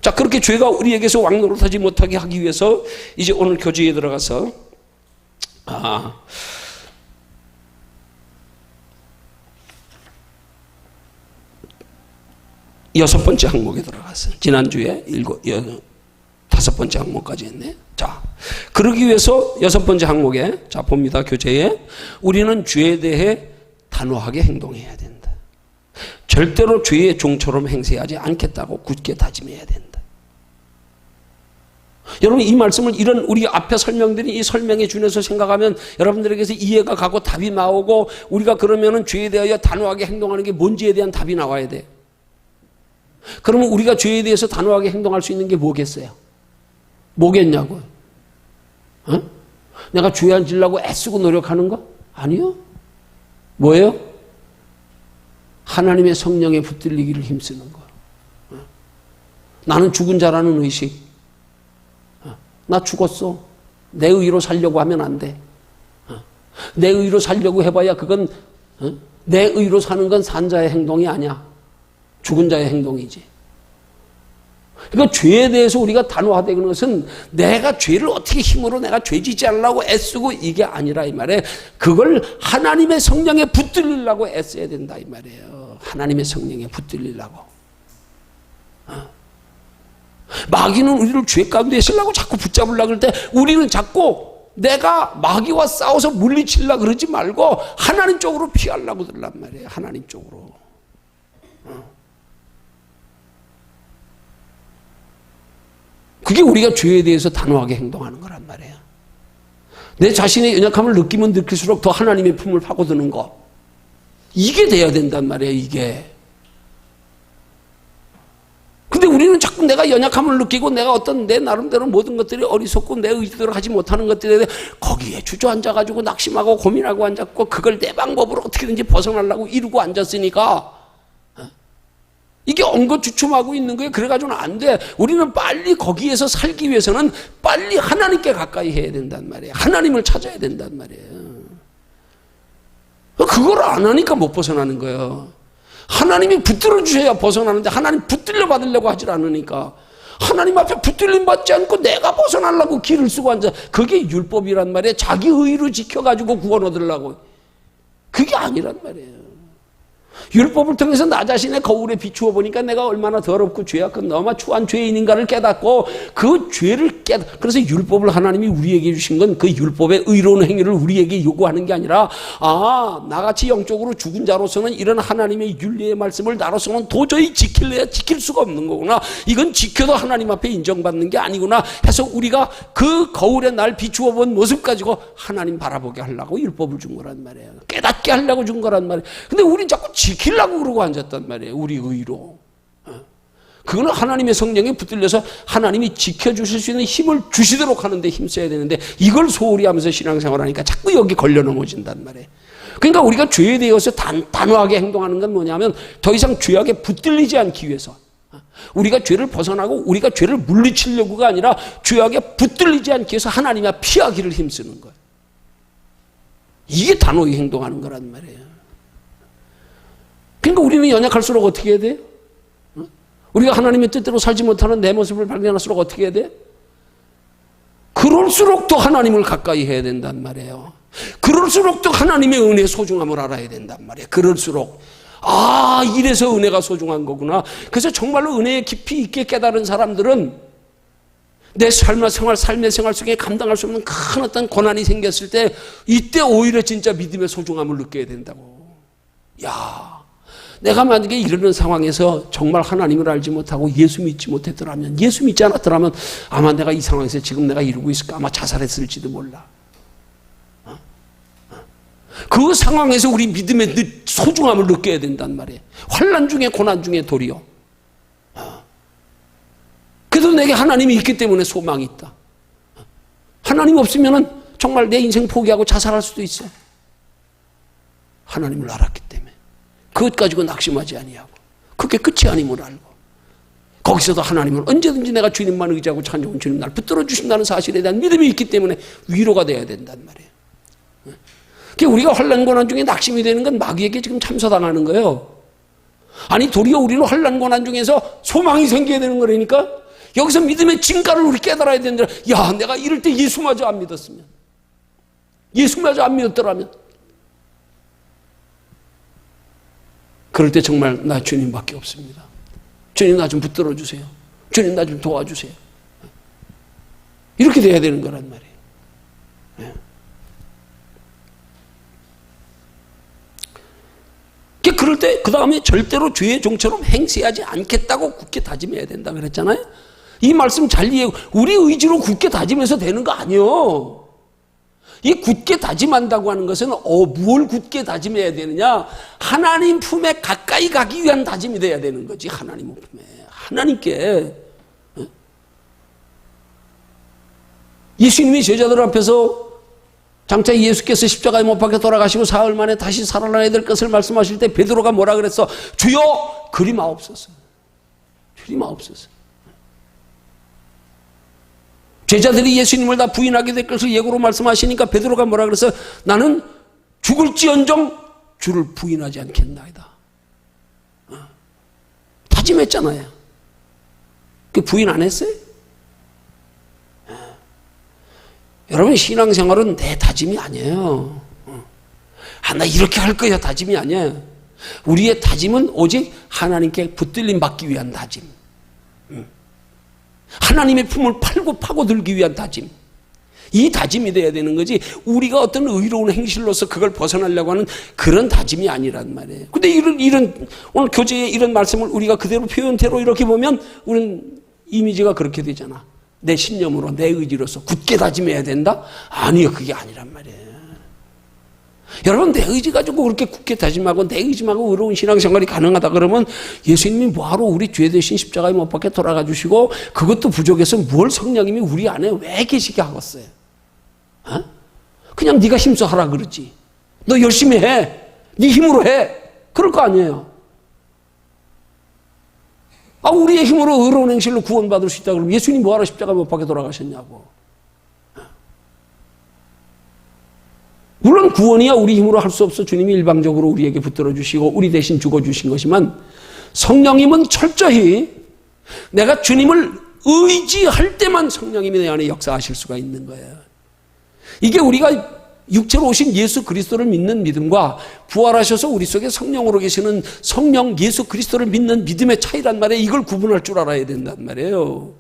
[SPEAKER 1] 자, 그렇게 죄가 우리에게서 왕노릇하지 못하게 하기 위해서 이제 오늘 교재에 들어가서 여섯 번째 항목에 들어갔어요. 지난주에 다섯 번째 항목까지 했네. 자, 그러기 위해서 여섯 번째 항목에, 자, 봅니다. 교재에. 우리는 죄에 대해 단호하게 행동해야 된다. 절대로 죄의 종처럼 행세하지 않겠다고 굳게 다짐해야 된다. 여러분, 이 말씀을 이런 우리 앞에 설명드린 이 설명에 준해서 생각하면 여러분들에게서 이해가 가고 답이 나오고, 우리가 그러면은 죄에 대하여 단호하게 행동하는 게 뭔지에 대한 답이 나와야 돼. 그러면 우리가 죄에 대해서 단호하게 행동할 수 있는 게 뭐겠어요? 뭐겠냐고요? 내가 죄 안 지려고 애쓰고 노력하는 거? 아니요. 뭐예요? 하나님의 성령에 붙들리기를 힘쓰는 거. 나는 죽은 자라는 의식. 나 죽었어. 내 의로 살려고 하면 안 돼. 내 의로 살려고 해봐야 그건 내 의로 사는 건 산 자의 행동이 아니야. 죽은 자의 행동이지. 그러니까 죄에 대해서 우리가 단호하다는 것은 내가 죄를 어떻게 힘으로 내가 죄 짓지 않으려고 애쓰고 이게 아니라 이 말에, 그걸 하나님의 성령에 붙들리려고 애써야 된다 이 말이에요. 하나님의 성령에 붙들리려고. 마귀는 우리를 죄 가운데 있으려고 자꾸 붙잡으려고 할 때 우리는 자꾸 내가 마귀와 싸워서 물리치려고 그러지 말고 하나님 쪽으로 피하려고 들란 말이에요. 하나님 쪽으로. 그게 우리가 죄에 대해서 단호하게 행동하는 거란 말이에요. 내 자신의 연약함을 느끼면 느낄수록 더 하나님의 품을 파고드는 거. 이게 돼야 된단 말이에요, 이게. 근데 우리는 자꾸 내가 연약함을 느끼고 내가 어떤 내 나름대로 모든 것들이 어리석고 내 의지대로 하지 못하는 것들에 대해 거기에 주저앉아가지고 낙심하고 고민하고 앉았고, 그걸 내 방법으로 어떻게든지 벗어나려고 이루고 앉았으니까 이게 엉거주춤하고 있는 거예요. 그래가지고는 안 돼. 우리는 빨리 거기에서 살기 위해서는 빨리 하나님께 가까이 해야 된단 말이에요. 하나님을 찾아야 된단 말이에요. 그걸 안 하니까 못 벗어나는 거예요. 하나님이 붙들어 주셔야 벗어나는데 하나님 붙들려 받으려고 하질 않으니까, 하나님 앞에 붙들림 받지 않고 내가 벗어나려고 길을 쓰고 앉아. 그게 율법이란 말이에요. 자기 의로 지켜가지고 구원 얻으려고. 그게 아니란 말이에요. 율법을 통해서 나 자신의 거울에 비추어 보니까 내가 얼마나 더럽고 죄악한 너무 추한 죄인인가를 깨닫고, 그 죄를 그래서 율법을 하나님이 우리에게 주신 건 그 율법의 의로운 행위를 우리에게 요구하는 게 아니라, 나같이 영적으로 죽은 자로서는 이런 하나님의 윤리의 말씀을 나로서는 도저히 지킬 수가 없는 거구나. 이건 지켜도 하나님 앞에 인정받는 게 아니구나 해서 우리가 그 거울에 날 비추어 본 모습 가지고 하나님 바라보게 하려고 율법을 준 거란 말이에요. 깨닫게 하려고 준 거란 말이에요. 근데 우린 자꾸 지키려고 그러고 앉았단 말이에요. 우리 의로. 그거는 하나님의 성령에 붙들려서 하나님이 지켜주실 수 있는 힘을 주시도록 하는데 힘써야 되는데 이걸 소홀히 하면서 신앙생활 하니까 자꾸 여기 걸려 넘어진단 말이에요. 그러니까 우리가 죄에 대해서 단호하게 행동하는 건 뭐냐면 더 이상 죄악에 붙들리지 않기 위해서 우리가 죄를 벗어나고 우리가 죄를 물리치려고가 아니라 죄악에 붙들리지 않기 위해서 하나님과 피하기를 힘쓰는 거예요. 이게 단호히 행동하는 거란 말이에요. 그러니까 우리는 연약할수록 어떻게 해야 돼요? 우리가 하나님의 뜻대로 살지 못하는 내 모습을 발견할수록 어떻게 해야 돼? 그럴수록 더 하나님을 가까이 해야 된단 말이에요. 그럴수록 더 하나님의 은혜의 소중함을 알아야 된단 말이에요. 그럴수록 이래서 은혜가 소중한 거구나. 그래서 정말로 은혜에 깊이 있게 깨달은 사람들은 내 삶의 생활 속에 감당할 수 없는 큰 어떤 고난이 생겼을 때 이때 오히려 진짜 믿음의 소중함을 느껴야 된다고. 내가 만약에 이러는 상황에서 정말 하나님을 알지 못하고 예수 믿지 못했더라면, 예수 믿지 않았더라면 아마 내가 이 상황에서 지금 내가 이러고 있을까? 아마 자살했을지도 몰라. 그 상황에서 우리 믿음의 소중함을 느껴야 된단 말이에요. 환난 중에 고난 중에 도리어. 그래도 내게 하나님이 있기 때문에 소망이 있다. 하나님 없으면 정말 내 인생 포기하고 자살할 수도 있어. 하나님을 알았기 때문에. 그것 가지고 낙심하지 아니하고 그게 끝이 아님을 알고 거기서도 하나님을 언제든지 내가 주님만 의지하고 찬송은 주님 날 붙들어 주신다는 사실에 대한 믿음이 있기 때문에 위로가 돼야 된단 말이에요. 그러니까 우리가 환난 고난 중에 낙심이 되는 건 마귀에게 지금 참사당하는 거예요. 아니 도리어 우리는 환난 고난 중에서 소망이 생겨야 되는 거라니까. 여기서 믿음의 진가를 우리 깨달아야 된다. 내가 이럴 때 예수마저 안 믿었으면, 예수마저 안 믿었더라면, 그럴 때 정말 나 주님밖에 없습니다. 주님 나 좀 붙들어 주세요. 주님 나 좀 도와주세요. 이렇게 돼야 되는 거란 말이에요. 그럴 때 그 다음에 절대로 죄의 종처럼 행세하지 않겠다고 굳게 다짐해야 된다 그랬잖아요. 이 말씀 잘 이해하고 우리 의지로 굳게 다짐해서 되는 거 아니에요. 이 굳게 다짐한다고 하는 것은 뭘 굳게 다짐해야 되느냐? 하나님 품에 가까이 가기 위한 다짐이 돼야 되는 거지. 하나님 품에, 하나님께. 예수님이 제자들 앞에서 장차 예수께서 십자가에 못 박혀 돌아가시고 사흘 만에 다시 살아나야 될 것을 말씀하실 때 베드로가 뭐라 그랬어? 주여 그리마옵소서. 그리마옵소서. 제자들이 예수님을 다 부인하게 될 것을 예고로 말씀하시니까 베드로가 뭐라 그래서 나는 죽을지언정 주를 부인하지 않겠나이다. 다짐했잖아요. 그 부인 안 했어요? 여러분 신앙생활은 내 다짐이 아니에요. 나 이렇게 할 거야 다짐이 아니에요. 우리의 다짐은 오직 하나님께 붙들림 받기 위한 다짐. 하나님의 품을 파고들기 위한 다짐. 이 다짐이 돼야 되는 거지 우리가 어떤 의로운 행실로서 그걸 벗어나려고 하는 그런 다짐이 아니란 말이에요. 근데 이런 오늘 교재에 이런 말씀을 우리가 그대로 표현대로 이렇게 보면 우리는 이미지가 그렇게 되잖아. 내 신념으로 내 의지로서 굳게 다짐해야 된다? 아니요, 그게 아니란 말이에요. 여러분 내 의지 가지고 그렇게 굳게 다짐하고 내 의지하고 의로운 신앙생활이 가능하다 그러면 예수님이 뭐하러 우리 죄 대신 십자가에 못 박혀 돌아가 주시고 그것도 부족해서 뭘 성령님이 우리 안에 왜 계시게 하겠어요? 그냥 네가 힘써 하라 그러지. 너 열심히 해. 네 힘으로 해. 그럴 거 아니에요. 우리의 힘으로 의로운 행실로 구원받을 수 있다 그러면 예수님 뭐하러 십자가에 못 박혀 돌아가셨냐고. 물론 구원이야 우리 힘으로 할 수 없어. 주님이 일방적으로 우리에게 붙들어 주시고 우리 대신 죽어 주신 것이지만 성령님은 철저히 내가 주님을 의지할 때만 성령님이 내 안에 역사하실 수가 있는 거예요. 이게 우리가 육체로 오신 예수 그리스도를 믿는 믿음과 부활하셔서 우리 속에 성령으로 계시는 성령 예수 그리스도를 믿는 믿음의 차이란 말이에요. 이걸 구분할 줄 알아야 된단 말이에요.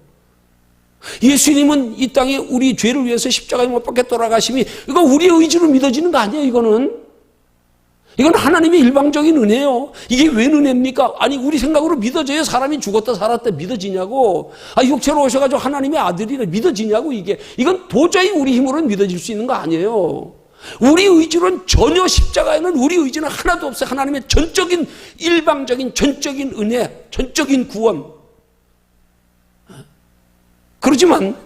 [SPEAKER 1] 예수님은 이 땅에 우리 죄를 위해서 십자가에 못 박혀 돌아가심이 이거 우리의 의지로 믿어지는 거 아니에요. 이건 하나님의 일방적인 은혜예요. 이게 왜 은혜입니까? 아니 우리 생각으로 믿어져요. 사람이 죽었다 살았다 믿어지냐고. 육체로 오셔가지고 하나님의 아들이라 믿어지냐고. 이건 도저히 우리 힘으로는 믿어질 수 있는 거 아니에요. 우리 의지로는 전혀 십자가에는 우리 의지는 하나도 없어요. 하나님의 전적인 일방적인 전적인 은혜, 전적인 구원. 그렇지만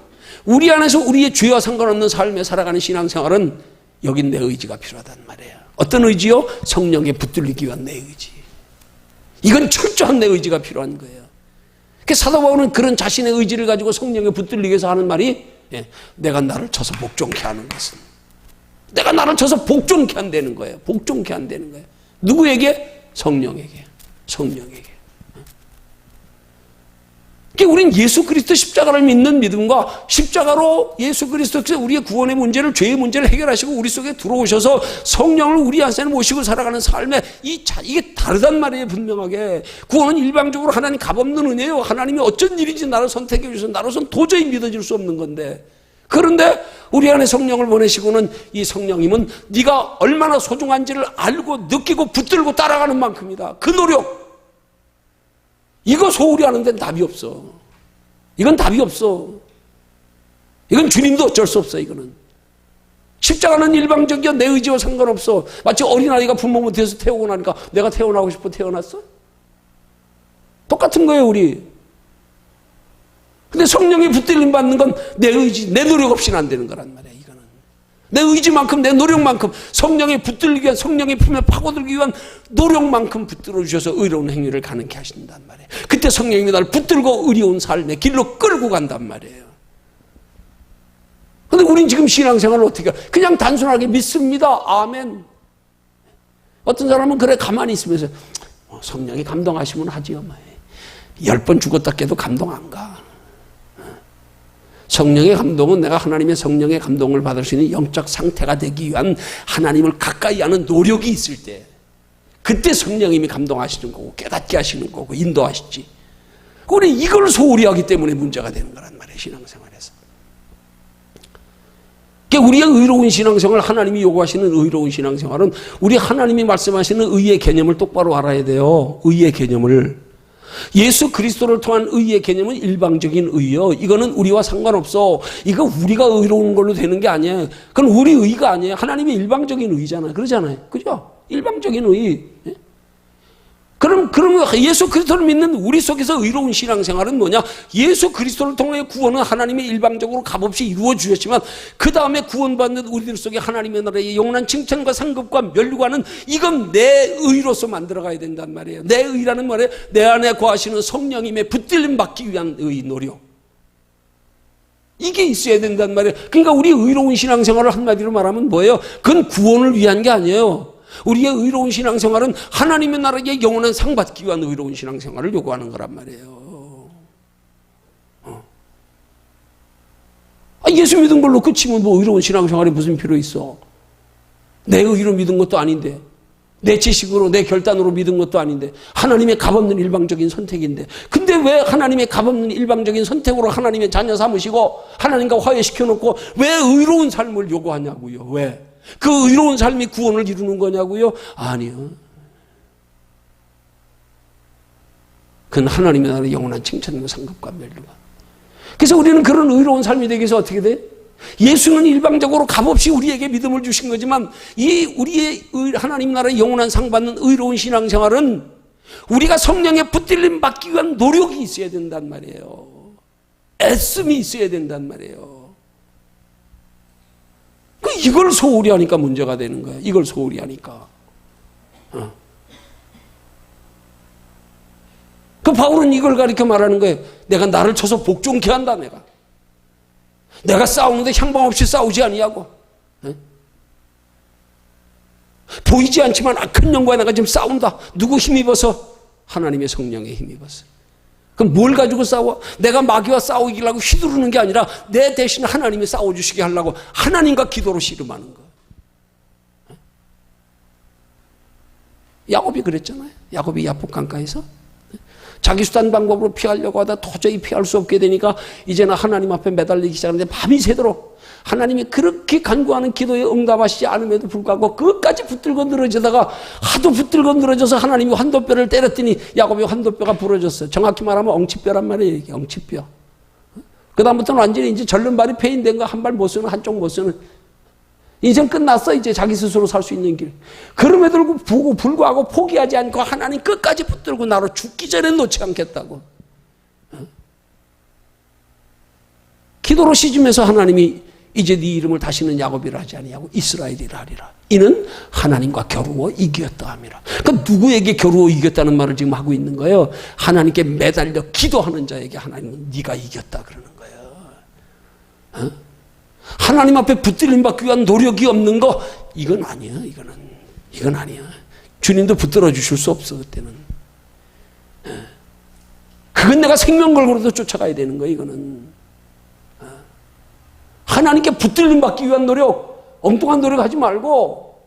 [SPEAKER 1] 우리 안에서 우리의 죄와 상관없는 삶에 살아가는 신앙생활은 여긴 내 의지가 필요하단 말이에요. 어떤 의지요? 성령에 붙들리기 위한 내 의지. 이건 철저한 내 의지가 필요한 거예요. 사도 바울은 그런 자신의 의지를 가지고 성령에 붙들리기 위해서 하는 말이 내가 나를 쳐서 복종케 하는 것은 내가 나를 쳐서 복종케 한다는 거예요. 복종케 한다는 거예요. 누구에게? 성령에게. 성령에게. 그러니까 우리는 예수 그리스도 십자가를 믿는 믿음과 십자가로 예수 그리스도께서 우리의 구원의 문제를, 죄의 문제를 해결하시고 우리 속에 들어오셔서 성령을 우리 안에 모시고 살아가는 삶에 이게 다르단 말이에요. 분명하게. 구원은 일방적으로 하나님 값없는 은혜예요. 하나님이 어쩐 일인지 나를 선택해 주셔서 나로서는 도저히 믿어질 수 없는 건데, 그런데 우리 안에 성령을 보내시고는 이 성령님은 네가 얼마나 소중한지를 알고 느끼고 붙들고 따라가는 만큼이다. 그 노력, 이거 소홀히 하는 데는 답이 없어. 이건 답이 없어. 이건 주님도 어쩔 수 없어. 이거는 십자가는 일방적이야. 내 의지와 상관없어. 마치 어린아이가 부모 못해서 태우고 나니까 내가 태어나고 싶어 태어났어? 똑같은 거예요 우리. 근데 성령이 붙들림 받는 건 내 의지, 내 노력 없이는 안 되는 거란 말이야. 이거는 내 의지만큼, 내 노력만큼, 성령에 붙들기 위한, 성령의 품에 파고들기 위한 노력만큼 붙들어 주셔서 의로운 행위를 가능케 하신단 말이에요. 그때 성령이 나를 붙들고 의로운 삶의 길로 끌고 간단 말이에요. 근데 우린 지금 신앙생활을 어떻게 해요? 그냥 단순하게 믿습니다. 아멘. 어떤 사람은 그래 가만히 있으면서 성령이 감동하시면 하지요. 10번 죽었다 깨도 감동 안 가. 성령의 감동은 내가 하나님의 성령의 감동을 받을 수 있는 영적 상태가 되기 위한 하나님을 가까이 하는 노력이 있을 때, 그때 성령님이 감동하시는 거고 깨닫게 하시는 거고 인도하시지. 우리 이걸 소홀히 하기 때문에 문제가 되는 거란 말이에요. 신앙생활에서. 그러니까 우리의 의로운 신앙생활, 하나님이 요구하시는 의로운 신앙생활은 우리 하나님이 말씀하시는 의의 개념을 똑바로 알아야 돼요. 의의 개념을. 예수 그리스도를 통한 의의 개념은 일방적인 의요. 이거는 우리와 상관없어. 이거 우리가 의로운 걸로 되는 게 아니에요. 그건 우리 의가 아니에요. 하나님의 일방적인 의잖아요. 그러잖아요. 그죠? 일방적인 의. 그럼 예수 그리스도를 믿는 우리 속에서 의로운 신앙생활은 뭐냐? 예수 그리스도를 통해 구원은 하나님의 일방적으로 값없이 이루어 주셨지만 그 다음에 구원받는 우리들 속에 하나님의 나라의 영원한 칭찬과 상급과 면류관은 이건 내 의로서 만들어가야 된단 말이에요. 내 의라는 말에 내 안에 거하시는 성령님의 붙들림 받기 위한 의 노력, 이게 있어야 된단 말이에요. 그러니까 우리 의로운 신앙생활을 한마디로 말하면 뭐예요? 그건 구원을 위한 게 아니에요. 우리의 의로운 신앙생활은 하나님의 나라의 영원한 상 받기 위한 의로운 신앙생활을 요구하는 거란 말이에요. 예수 믿은 걸로 끝이면 뭐 의로운 신앙생활이 무슨 필요 있어? 내 의로 믿은 것도 아닌데, 내 지식으로 내 결단으로 믿은 것도 아닌데, 하나님의 값없는 일방적인 선택인데, 근데 왜 하나님의 값없는 일방적인 선택으로 하나님의 자녀 삼으시고 하나님과 화해시켜놓고 왜 의로운 삶을 요구하냐고요? 왜? 그 의로운 삶이 구원을 이루는 거냐고요? 아니요. 그건 하나님의 나라의 영원한 칭찬과 상급과 멸류관. 그래서 우리는 그런 의로운 삶이 되기 위해서 어떻게 돼? 예수는 일방적으로 값없이 우리에게 믿음을 주신 거지만 이 우리의 하나님 나라의 영원한 상 받는 의로운 신앙생활은 우리가 성령에 붙들림 받기 위한 노력이 있어야 된단 말이에요. 애씀이 있어야 된단 말이에요. 이걸 소홀히 하니까 문제가 되는 거예요. 이걸 소홀히 하니까. 그 바울은 이걸 가리켜 말하는 거예요. 내가 나를 쳐서 복종케 한다. 내가 싸우는데 향방 없이 싸우지 아니하고, 보이지 않지만 큰 영과 내가 지금 싸운다. 누구 힘입어서? 하나님의 성령에 힘입어서. 그럼 뭘 가지고 싸워? 내가 마귀와 싸우기라고 휘두르는 게 아니라 내 대신 하나님이 싸워주시게 하려고 하나님과 기도로 씨름하는 거. 야곱이 그랬잖아요. 야곱이 야복 강가에서 자기 수단 방법으로 피하려고 하다 도저히 피할 수 없게 되니까 이제는 하나님 앞에 매달리기 시작하는데 밤이 새도록 하나님이 그렇게 간구하는 기도에 응답하시지 않음에도 불구하고 끝까지 붙들고 늘어지다가 하도 붙들고 늘어져서 하나님이 환도뼈를 때렸더니 야곱이 환도뼈가 부러졌어요. 정확히 말하면 엉치뼈란 말이에요. 이게 엉치뼈. 그 다음부터는 완전히 이제 절른 발이 폐인된 거, 한 발 못 쓰는, 한쪽 못 쓰는. 인생 끝났어. 이제 자기 스스로 살 수 있는 길. 그럼에도 불구하고 포기하지 않고 하나님 끝까지 붙들고 나로 죽기 전에 놓지 않겠다고. 기도로 시즘해서 하나님이 이제 네 이름을 다시는 야곱이라 하지 아니하고 이스라엘이라 하리라. 이는 하나님과 겨루어 이겼다 함이라. 그러니까 누구에게 겨루어 이겼다는 말을 지금 하고 있는 거예요? 하나님께 매달려 기도하는 자에게 하나님은 네가 이겼다 그러는 거예요. 하나님 앞에 붙들림 받기 위한 노력이 없는 거, 이건 아니야. 이건 아니야. 주님도 붙들어 주실 수 없어 그때는. 그건 내가 생명 걸고라도 쫓아가야 되는 거야. 이거는 하나님께 붙들림 받기 위한 노력, 엉뚱한 노력하지 말고,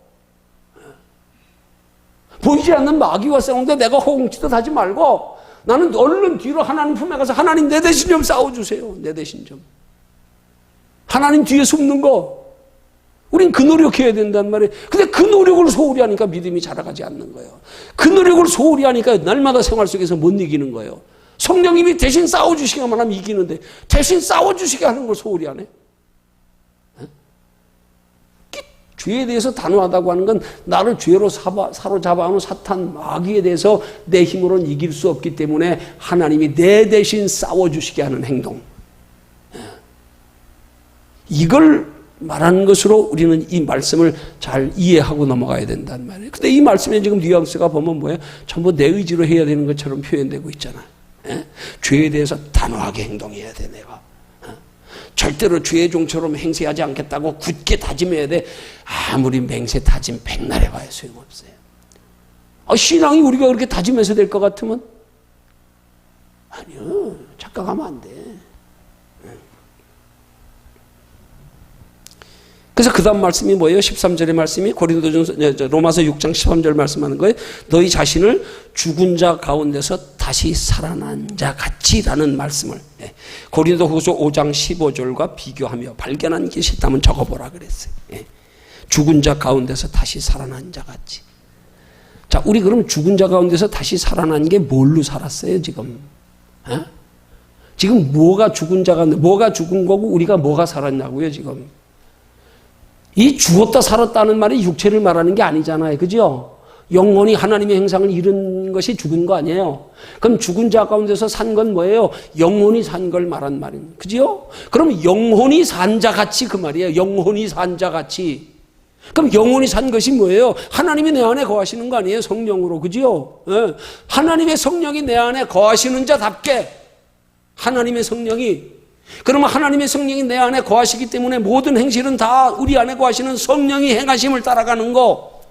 [SPEAKER 1] 보이지 않는 마귀와 싸우는데 내가 허공치듯 하지 말고, 나는 얼른 뒤로 하나님 품에 가서 하나님 내 대신 좀 싸워주세요. 내 대신 좀. 하나님 뒤에 숨는 거, 우린 그 노력해야 된단 말이에요. 근데 그 노력을 소홀히 하니까 믿음이 자라가지 않는 거예요. 그 노력을 소홀히 하니까 날마다 생활 속에서 못 이기는 거예요. 성령님이 대신 싸워주시기만 하면 이기는데 대신 싸워주시게 하는 걸 소홀히 하네. 죄에 대해서 단호하다고 하는 건 나를 죄로 사로잡아오는 사탄 마귀에 대해서 내 힘으로는 이길 수 없기 때문에 하나님이 내 대신 싸워주시게 하는 행동, 이걸 말하는 것으로 우리는 이 말씀을 잘 이해하고 넘어가야 된단 말이에요. 근데 이 말씀에 지금 뉘앙스가 보면 뭐예요? 전부 내 의지로 해야 되는 것처럼 표현되고 있잖아요. 죄에 대해서 단호하게 행동해야 돼 내가. 절대로 죄의 종처럼 행세하지 않겠다고 굳게 다짐해야 돼. 아무리 맹세 다짐 백날 해봐야 소용없어요. 신앙이 우리가 그렇게 다짐해서 될 것 같으면 아니요, 착각하면 안 돼. 그래서 그 다음 말씀이 뭐예요? 13절의 말씀이 로마서 6장 13절 말씀하는 거예요. 너희 자신을 죽은 자 가운데서 다시 살아난 자 같이라는 말씀을 고린도후서 5장 15절과 비교하며 발견한 것이 있다면 적어보라 그랬어요. 죽은 자 가운데서 다시 살아난 자 같이. 자, 우리 그럼 죽은 자 가운데서 다시 살아난 게 뭘로 살았어요 지금? 지금 뭐가 죽은 거고 우리가 뭐가 살았냐고요 지금? 이 죽었다 살았다는 말이 육체를 말하는 게 아니잖아요. 그죠? 영혼이 하나님의 형상을 잃은 것이 죽은 거 아니에요. 그럼 죽은 자 가운데서 산 건 뭐예요? 영혼이 산 걸 말한 말입니다. 그죠? 그럼 영혼이 산 자 같이 그 말이에요. 영혼이 산 자 같이. 그럼 영혼이 산 것이 뭐예요? 하나님이 내 안에 거하시는 거 아니에요? 성령으로. 그죠? 하나님의 성령이 내 안에 거하시는 자답게 하나님의 성령이, 그러면 하나님의 성령이 내 안에 거하시기 때문에 모든 행실은 다 우리 안에 거하시는 성령이 행하심을 따라가는 거,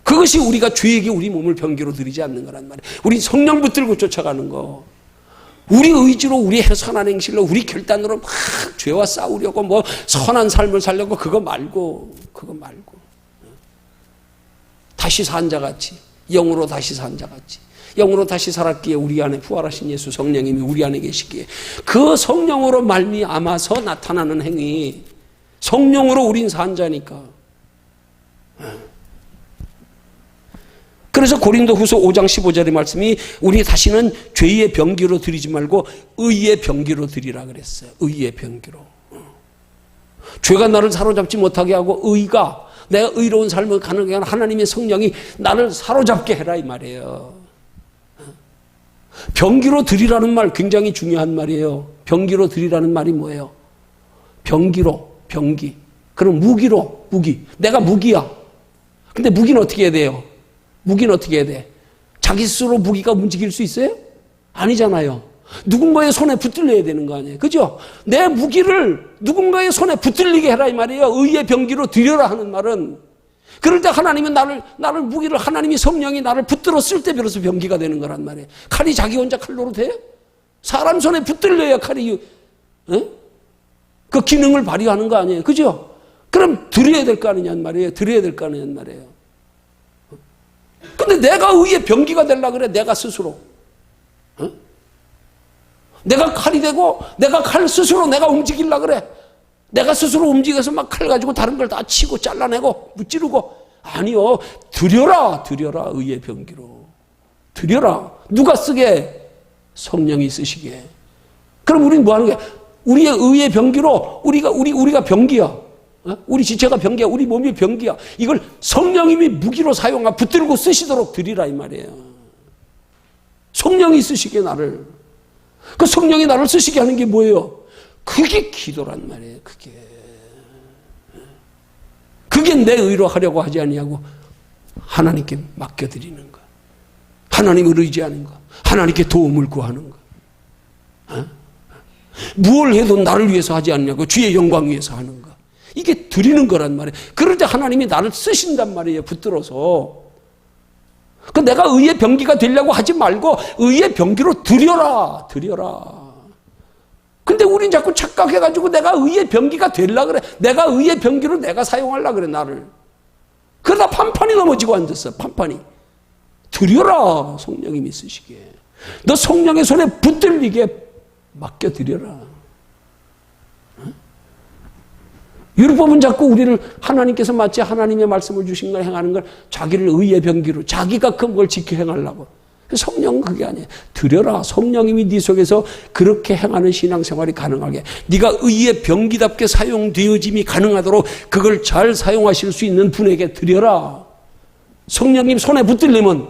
[SPEAKER 1] 그것이 우리가 죄에게 우리 몸을 병기로 들이지 않는 거란 말이에요. 우리 성령 붙들고 쫓아가는 거. 우리 의지로, 우리 선한 행실로, 우리 결단으로 막 죄와 싸우려고 뭐 선한 삶을 살려고 그거 말고 다시 산 자 같이, 영으로 다시 산 자 같이. 영으로 다시 살았기에 우리 안에 부활하신 예수 성령님이 우리 안에 계시기에 그 성령으로 말미암아서 나타나는 행위, 성령으로 우린 산 자니까. 그래서 고린도후서 5장 15절의 말씀이 우리 다시는 죄의 병기로 드리지 말고 의의 병기로 드리라 그랬어요. 의의 병기로. 죄가 나를 사로잡지 못하게 하고 의가, 내가 의로운 삶을 가능하게 하는 하나님의 성령이 나를 사로잡게 해라 이 말이에요. 병기로 드리라는 말 굉장히 중요한 말이에요. 병기로 드리라는 말이 뭐예요? 병기로, 병기. 그럼 무기로, 무기. 내가 무기야. 근데 무기는 어떻게 해야 돼요? 무기는 어떻게 해야 돼? 자기 스스로 무기가 움직일 수 있어요? 아니잖아요. 누군가의 손에 붙들려야 되는 거 아니에요. 그죠? 내 무기를 누군가의 손에 붙들리게 해라 이 말이에요. 의의 병기로 드려라 하는 말은, 그럴 때 하나님은 나를 무기를, 하나님이 성령이 나를 붙들어 쓸 때 비로소 병기가 되는 거란 말이에요. 칼이 자기 혼자 칼로로 돼요? 사람 손에 붙들려야 칼이 그 기능을 발휘하는 거 아니에요. 그죠? 그럼 드려야 될 거 아니냐는 말이에요. 드려야 될 거 아니냐는 말이에요. 근데 내가 의의 병기가 되려고 그래. 내가 스스로. 내가 칼이 되고 내가 칼 스스로 내가 움직이려고 그래. 내가 스스로 움직여서 막 칼 가지고 다른 걸 다 치고 잘라내고 무찌르고. 아니요. 드려라 의의 병기로. 드려라. 누가 쓰게? 성령이 쓰시게. 그럼 우리는 뭐 하는 거야? 우리의 의의 병기로 우리가 병기야. 우리 지체가 병기야. 우리 몸이 병기야. 이걸 성령님이 무기로 사용하 붙들고 쓰시도록 드리라 이 말이에요. 성령이 쓰시게 나를. 그 성령이 나를 쓰시게 하는 게 뭐예요? 그게 기도란 말이에요. 그게 내 의로 하려고 하지 아니하고 하나님께 맡겨드리는 거, 하나님을 의지하는 거, 하나님께 도움을 구하는 거. 무엇을 해도 나를 위해서 하지 않냐고 주의 영광 위해서 하는 거. 이게 드리는 거란 말이에요. 그럴 때 하나님이 나를 쓰신단 말이에요. 붙들어서. 내가 의의 병기가 되려고 하지 말고 의의 병기로 드려라. 근데 우린 자꾸 착각해가지고 내가 의의 병기가 되려고 그래. 내가 의의 병기로 내가 사용하려고 그래, 나를. 그러다 판판이 넘어지고 앉았어. 판판이. 드려라. 성령님이 쓰시기에. 너 성령의 손에 붙들리게 맡겨드려라. 율법은 자꾸 우리를 하나님께서 마치 하나님의 말씀을 주신 걸 행하는 걸 자기를 의의 병기로 자기가 그걸 지켜 행하려고. 성령은 그게 아니에요. 드려라. 성령님이 네 속에서 그렇게 행하는 신앙생활이 가능하게, 네가 의의 병기답게 사용되어짐이 가능하도록 그걸 잘 사용하실 수 있는 분에게 드려라. 성령님 손에 붙들리면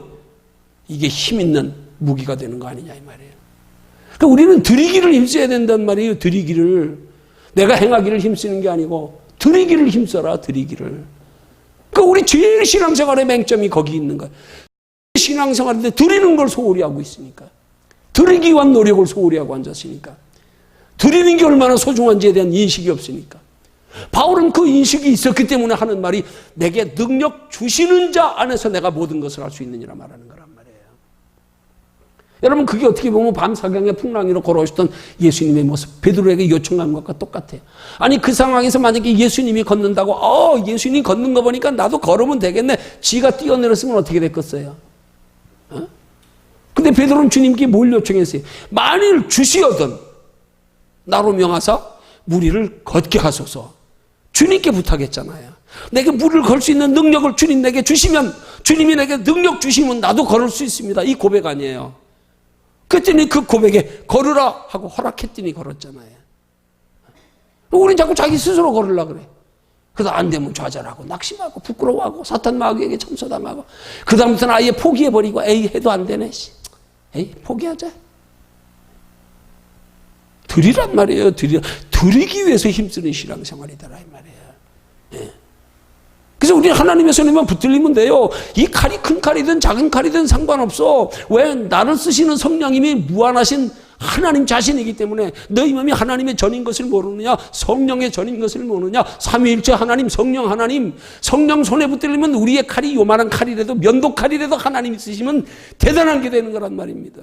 [SPEAKER 1] 이게 힘 있는 무기가 되는 거 아니냐 이 말이에요. 그러니까 우리는 드리기를 힘써야 된단 말이에요. 드리기를. 내가 행하기를 힘쓰는 게 아니고 드리기를 힘써라. 드리기를. 그러니까 우리 제일 신앙생활의 맹점이 거기 있는 거예요. 신앙생활인데 드리는 걸 소홀히 하고 있으니까. 드리기 위한 노력을 소홀히 하고 앉았으니까. 드리는 게 얼마나 소중한지에 대한 인식이 없으니까. 바울은 그 인식이 있었기 때문에 하는 말이 내게 능력 주시는 자 안에서 내가 모든 것을 할 수 있느니라 말하는 거란 말이에요. 여러분 그게 어떻게 보면 밤사경의 풍랑이로 걸어오셨던 예수님의 모습, 베드로에게 요청한 것과 똑같아요. 아니 그 상황에서 만약에 예수님이 걷는다고 예수님 걷는 거 보니까 나도 걸으면 되겠네. 지가 뛰어내렸으면 어떻게 됐겠어요? 근데 베드로는 주님께 뭘 요청했어요? 만일 주시어든 나로 명하사 무리를 걷게 하소서. 주님께 부탁했잖아요. 내게 무리를 걸 수 있는 능력을 주님 내게 주시면, 주님이 내게 능력 주시면 나도 걸을 수 있습니다. 이 고백 아니에요. 그랬더니 그 고백에 걸으라 하고 허락했더니 걸었잖아요. 우린 자꾸 자기 스스로 걸으려고 그래. 그래서 안 되면 좌절하고 낙심하고 부끄러워하고 사탄 마귀에게 참소당하고 그 다음부터는 아예 포기해버리고 해도 안 되네. 포기하자. 드리란 말이에요. 드리기 위해서 힘쓰는 신앙생활이더라 이 말이에요. 예. 그래서 우리는 하나님의 손에만 붙들리면 돼요. 이 칼이 큰 칼이든 작은 칼이든 상관없어. 왜? 나를 쓰시는 성령님이 무한하신 하나님 자신이기 때문에. 너희 몸이 하나님의 전인 것을 모르느냐? 성령의 전인 것을 모르느냐? 삼위일체 하나님, 성령 하나님. 성령 손에 붙들리면 우리의 칼이 요만한 칼이라도, 면도 칼이라도 하나님이 쓰시면 대단한 게 되는 거란 말입니다.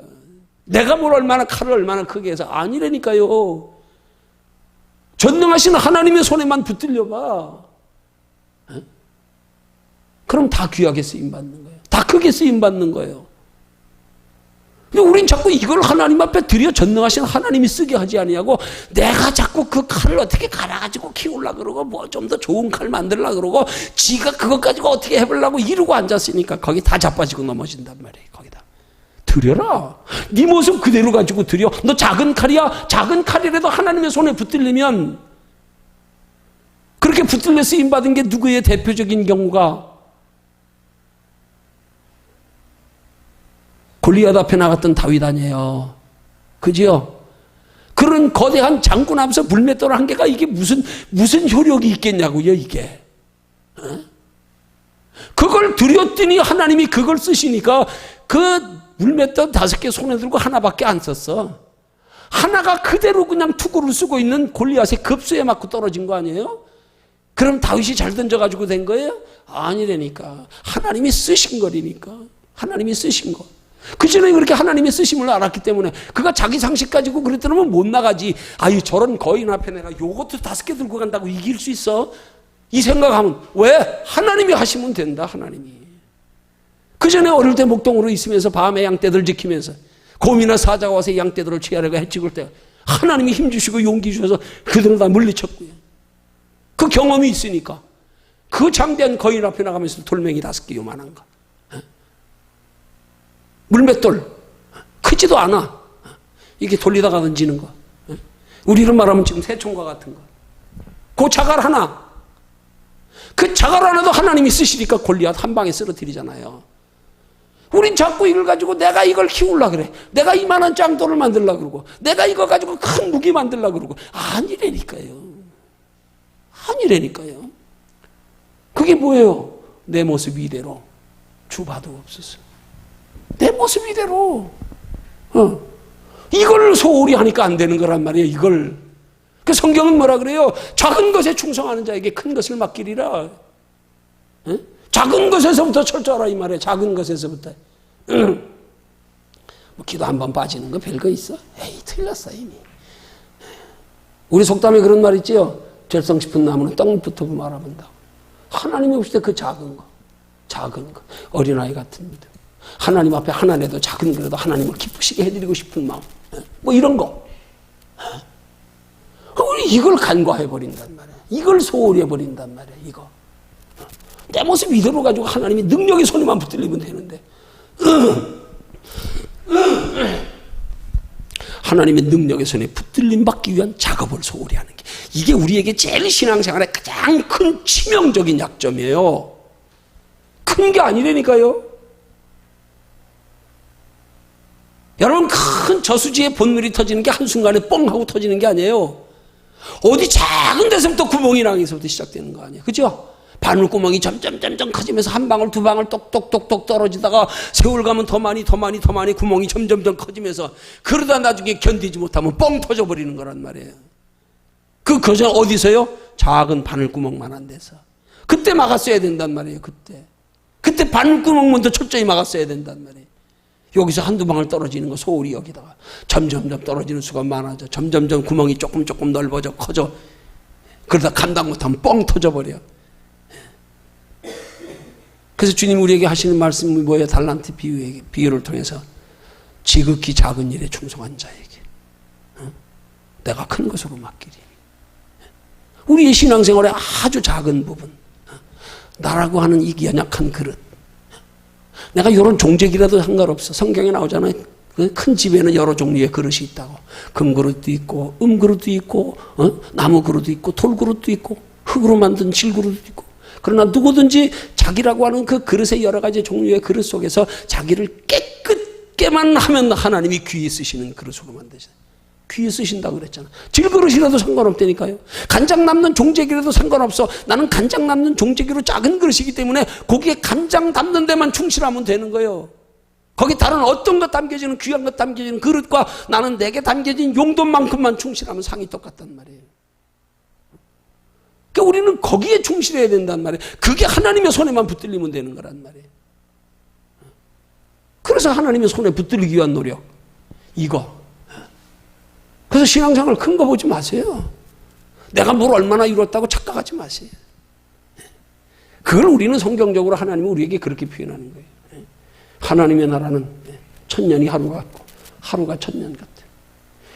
[SPEAKER 1] 내가 뭘 얼마나 칼을 얼마나 크게 해서 아니라니까요. 전능하신 하나님의 손에만 붙들려봐. 그럼 다 귀하게 쓰임받는 거예요. 다 크게 쓰임받는 거예요. 근데 우린 자꾸 이걸 하나님 앞에 드려 전능하신 하나님이 쓰게 하지 아니하고 내가 자꾸 그 칼을 어떻게 갈아가지고 키우려고 그러고 뭐 좀 더 좋은 칼 만들려고 그러고 지가 그것 가지고 어떻게 해보려고 이러고 앉았으니까 거기 다 자빠지고 넘어진단 말이에요. 거기다. 드려라. 네 모습 그대로 가지고 드려. 너 작은 칼이야. 작은 칼이라도 하나님의 손에 붙들리면 그렇게 붙들려 쓰임받은 게 누구의 대표적인 경우가 골리앗 앞에 나갔던 다윗 아니에요. 그지요? 그런 거대한 장군 앞에서 물맷돌 한 개가 이게 무슨 효력이 있겠냐고요, 이게. 그걸 드렸더니 하나님이 그걸 쓰시니까 그 물맷돌 5개 손에 들고 하나밖에 안 썼어. 하나가 그대로 그냥 투구를 쓰고 있는 골리앗의 급수에 맞고 떨어진 거 아니에요? 그럼 다윗이 잘 던져가지고 된 거예요? 아니라니까. 하나님이 쓰신 거리니까. 하나님이 쓰신 거. 그전에 그렇게 하나님의 쓰심을 알았기 때문에 그가 자기 상식 가지고 그랬더니면 못 나가지. 아유 저런 거인 앞에 내가 요것도 5개 들고 간다고 이길 수 있어? 이 생각하면 왜? 하나님이 하시면 된다. 하나님이. 그전에 어릴 때 목동으로 있으면서 밤에 양떼들 지키면서 곰이나 사자가 와서 양떼들을 취하려고 해치울 때 하나님이 힘주시고 용기 주셔서 그들을 다 물리쳤고요. 그 경험이 있으니까 그 장대한 거인 앞에 나가면서 돌멩이 5개 요만한 거. 물맷돌 크지도 않아. 이게 돌리다가 던지는 거. 우리로 말하면 지금 새총과 같은 거. 그 자갈 하나. 그 자갈 하나도 하나님이 쓰시니까 골리앗 한 방에 쓰러뜨리잖아요. 우린 자꾸 이걸 가지고 내가 이걸 키우려고 그래. 내가 이만한 짱돌을 만들려고 그러고, 내가 이거 가지고 큰 무기 만들려고 그러고. 아니라니까요. 아니라니까요. 그게 뭐예요? 내 모습 이대로 주봐도 없었어. 내 모습 이대로. 이걸 소홀히 하니까 안 되는 거란 말이에요. 이걸. 그 성경은 뭐라 그래요? 작은 것에 충성하는 자에게 큰 것을 맡기리라. 작은 것에서부터 철저하라 이 말이에요. 작은 것에서부터. 뭐 기도 한 번 빠지는 거 별거 있어? 에이, 틀렸어 이미. 우리 속담에 그런 말 있지요. 절성 싶은 나무는 떡잎부터 보면 알아본다고. 하나님이 오실 때 그 작은 거, 어린아이 같은 믿음. 하나님 앞에 하나라도 작은 거라도 하나님을 기쁘시게 해드리고 싶은 마음. 뭐 이런 거. 우리 이걸 간과해버린단 말이야. 이걸 소홀히 해버린단 말이야. 이거. 내 모습 이대로 가지고 하나님이 능력의 손에만 붙들리면 되는데. 하나님의 능력의 손에 붙들림 받기 위한 작업을 소홀히 하는 게, 이게 우리에게 제일 신앙생활의 가장 큰 치명적인 약점이에요. 큰 게 아니라니까요. 여러분, 큰 저수지에 본물이 터지는 게 한순간에 뻥 하고 터지는 게 아니에요. 어디 작은 데서부터 구멍이 나기서부터 시작되는 거 아니에요. 그죠? 바늘구멍이 점점 커지면서 한 방울 두 방울 똑똑똑똑 떨어지다가 세월 가면 더 많이 구멍이 점점 커지면서, 그러다 나중에 견디지 못하면 뻥 터져버리는 거란 말이에요. 그 거저 어디서요? 작은 바늘구멍만한 데서. 그때 막았어야 된단 말이에요. 그때 바늘구멍부터 철저히 막았어야 된단 말이에요. 여기서 한두 방울 떨어지는 거 소홀히 여기다가 점점 떨어지는 수가 많아져. 점점 구멍이 조금 넓어져 커져. 그러다 감당 못하면 뻥 터져버려. 그래서 주님 우리에게 하시는 말씀이 뭐예요? 달란트 비유를 통해서 지극히 작은 일에 충성한 자에게 내가 큰 것으로 맡기리. 우리의 신앙생활의 아주 작은 부분, 나라고 하는 이 연약한 그릇, 내가 이런 종족이라도 상관없어. 성경에 나오잖아요. 큰 집에는 여러 종류의 그릇이 있다고. 금그릇도 있고 음그릇도 있고 나무 그릇도 있고 돌그릇도 있고 흙으로 만든 질그릇도 있고. 그러나 누구든지 자기라고 하는 그 그릇의 여러 가지 종류의 그릇 속에서 자기를 깨끗게만 하면 하나님이 귀히 쓰시는 그릇으로 만드시다. 귀히 쓰신다고 그랬잖아. 질그릇이라도 상관없다니까요. 간장 남는 종재기라도 상관없어. 나는 간장 남는 종재기로 작은 그릇이기 때문에 거기에 간장 담는 데만 충실하면 되는 거예요. 거기 다른 어떤 것 담겨지는 귀한 것 담겨지는 그릇과 나는 내게 담겨진 용돈만큼만 충실하면 상이 똑같단 말이에요. 그러니까 우리는 거기에 충실해야 된단 말이에요. 그게 하나님의 손에만 붙들리면 되는 거란 말이에요. 그래서 하나님의 손에 붙들리기 위한 노력, 이거. 그래서 신앙생활 큰 거 보지 마세요. 내가 뭘 얼마나 이뤘다고 착각하지 마세요. 그걸 우리는 성경적으로 하나님은 우리에게 그렇게 표현하는 거예요. 하나님의 나라는 천년이 하루 같고 하루가 천년 같아요.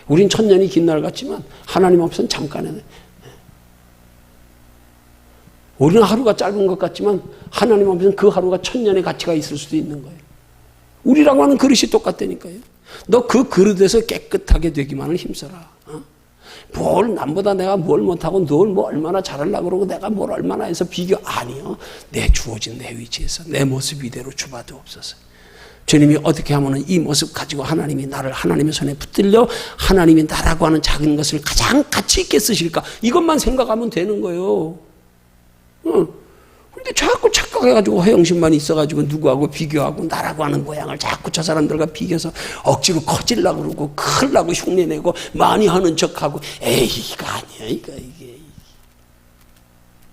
[SPEAKER 1] 우린 천년이 긴 날 같지만 하나님 앞에서는 잠깐에. 우리는 하루가 짧은 것 같지만 하나님 앞에서는 그 하루가 천년의 가치가 있을 수도 있는 거예요. 우리라고 하는 그릇이 똑같다니까요. 너 그 그릇에서 깨끗하게 되기만을 힘써라. 뭘 남보다 내가 뭘 못하고 널 뭐 얼마나 잘하려고 그러고 내가 뭘 얼마나 해서 비교. 아니요. 내 주어진 내 위치에서 내 모습 이대로 주봐도 없어서. 주님이 어떻게 하면 이 모습 가지고 하나님이 나를 하나님의 손에 붙들려 하나님이 나라고 하는 작은 것을 가장 가치 있게 쓰실까? 이것만 생각하면 되는 거예요. 근데 자꾸 착각해가지고 허영심만 있어가지고 누구하고 비교하고 나라고 하는 모양을 자꾸 저 사람들과 비교해서 억지로 커지려고 그러고 크려고 흉내내고 많이 하는 척하고. 에이, 이거 아니야. 이게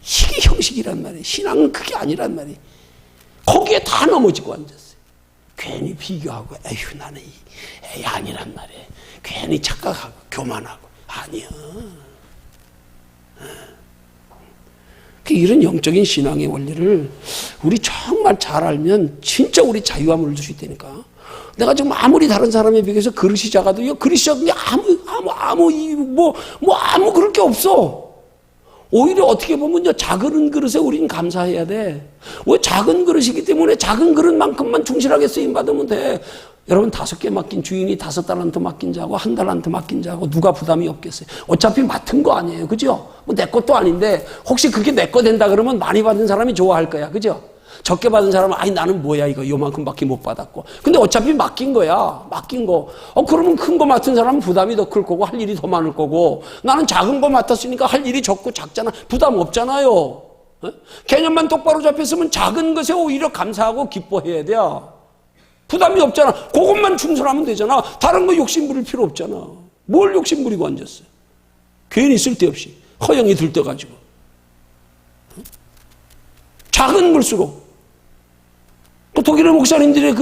[SPEAKER 1] 형식이란 말이에요. 신앙은 그게 아니란 말이에요. 거기에 다 넘어지고 앉았어요. 괜히 비교하고 에휴 나는 에이 아니란 말이에요. 괜히 착각하고 교만하고. 아니야. 이런 영적인 신앙의 원리를 우리 정말 잘 알면 진짜 우리 자유함을 얻을 수 있다니까. 내가 지금 아무리 다른 사람에 비교해서 그릇이 작아도 그릇이 작은 게 아무 그럴 게 없어. 오히려 어떻게 보면 작은 그릇에 우리는 감사해야 돼. 왜? 작은 그릇이기 때문에 작은 그릇만큼만 충실하게 쓰임 받으면 돼. 여러분 5개 맡긴 주인이 5달란트 맡긴 자하고 1달란트 맡긴 자하고 누가 부담이 없겠어요? 어차피 맡은 거 아니에요. 그죠? 뭐 내 것도 아닌데 혹시 그게 내 거 된다 그러면 많이 받은 사람이 좋아할 거야. 그죠? 적게 받은 사람은 아니 나는 뭐야 이거 요만큼밖에 못 받았고. 근데 어차피 맡긴 거야. 맡긴 거. 그러면 큰 거 맡은 사람은 부담이 더 클 거고 할 일이 더 많을 거고 나는 작은 거 맡았으니까 할 일이 적고 작잖아. 부담 없잖아요. 개념만 똑바로 잡혔으면 작은 것에 오히려 감사하고 기뻐해야 돼. 부담이 없잖아. 그것만 충실하면 되잖아. 다른 거 욕심 부릴 필요 없잖아. 뭘 욕심 부리고 앉았어요. 괜히 쓸데없이 허영이 들떠가지고. 작은 걸수록 또 독일의 목사님들이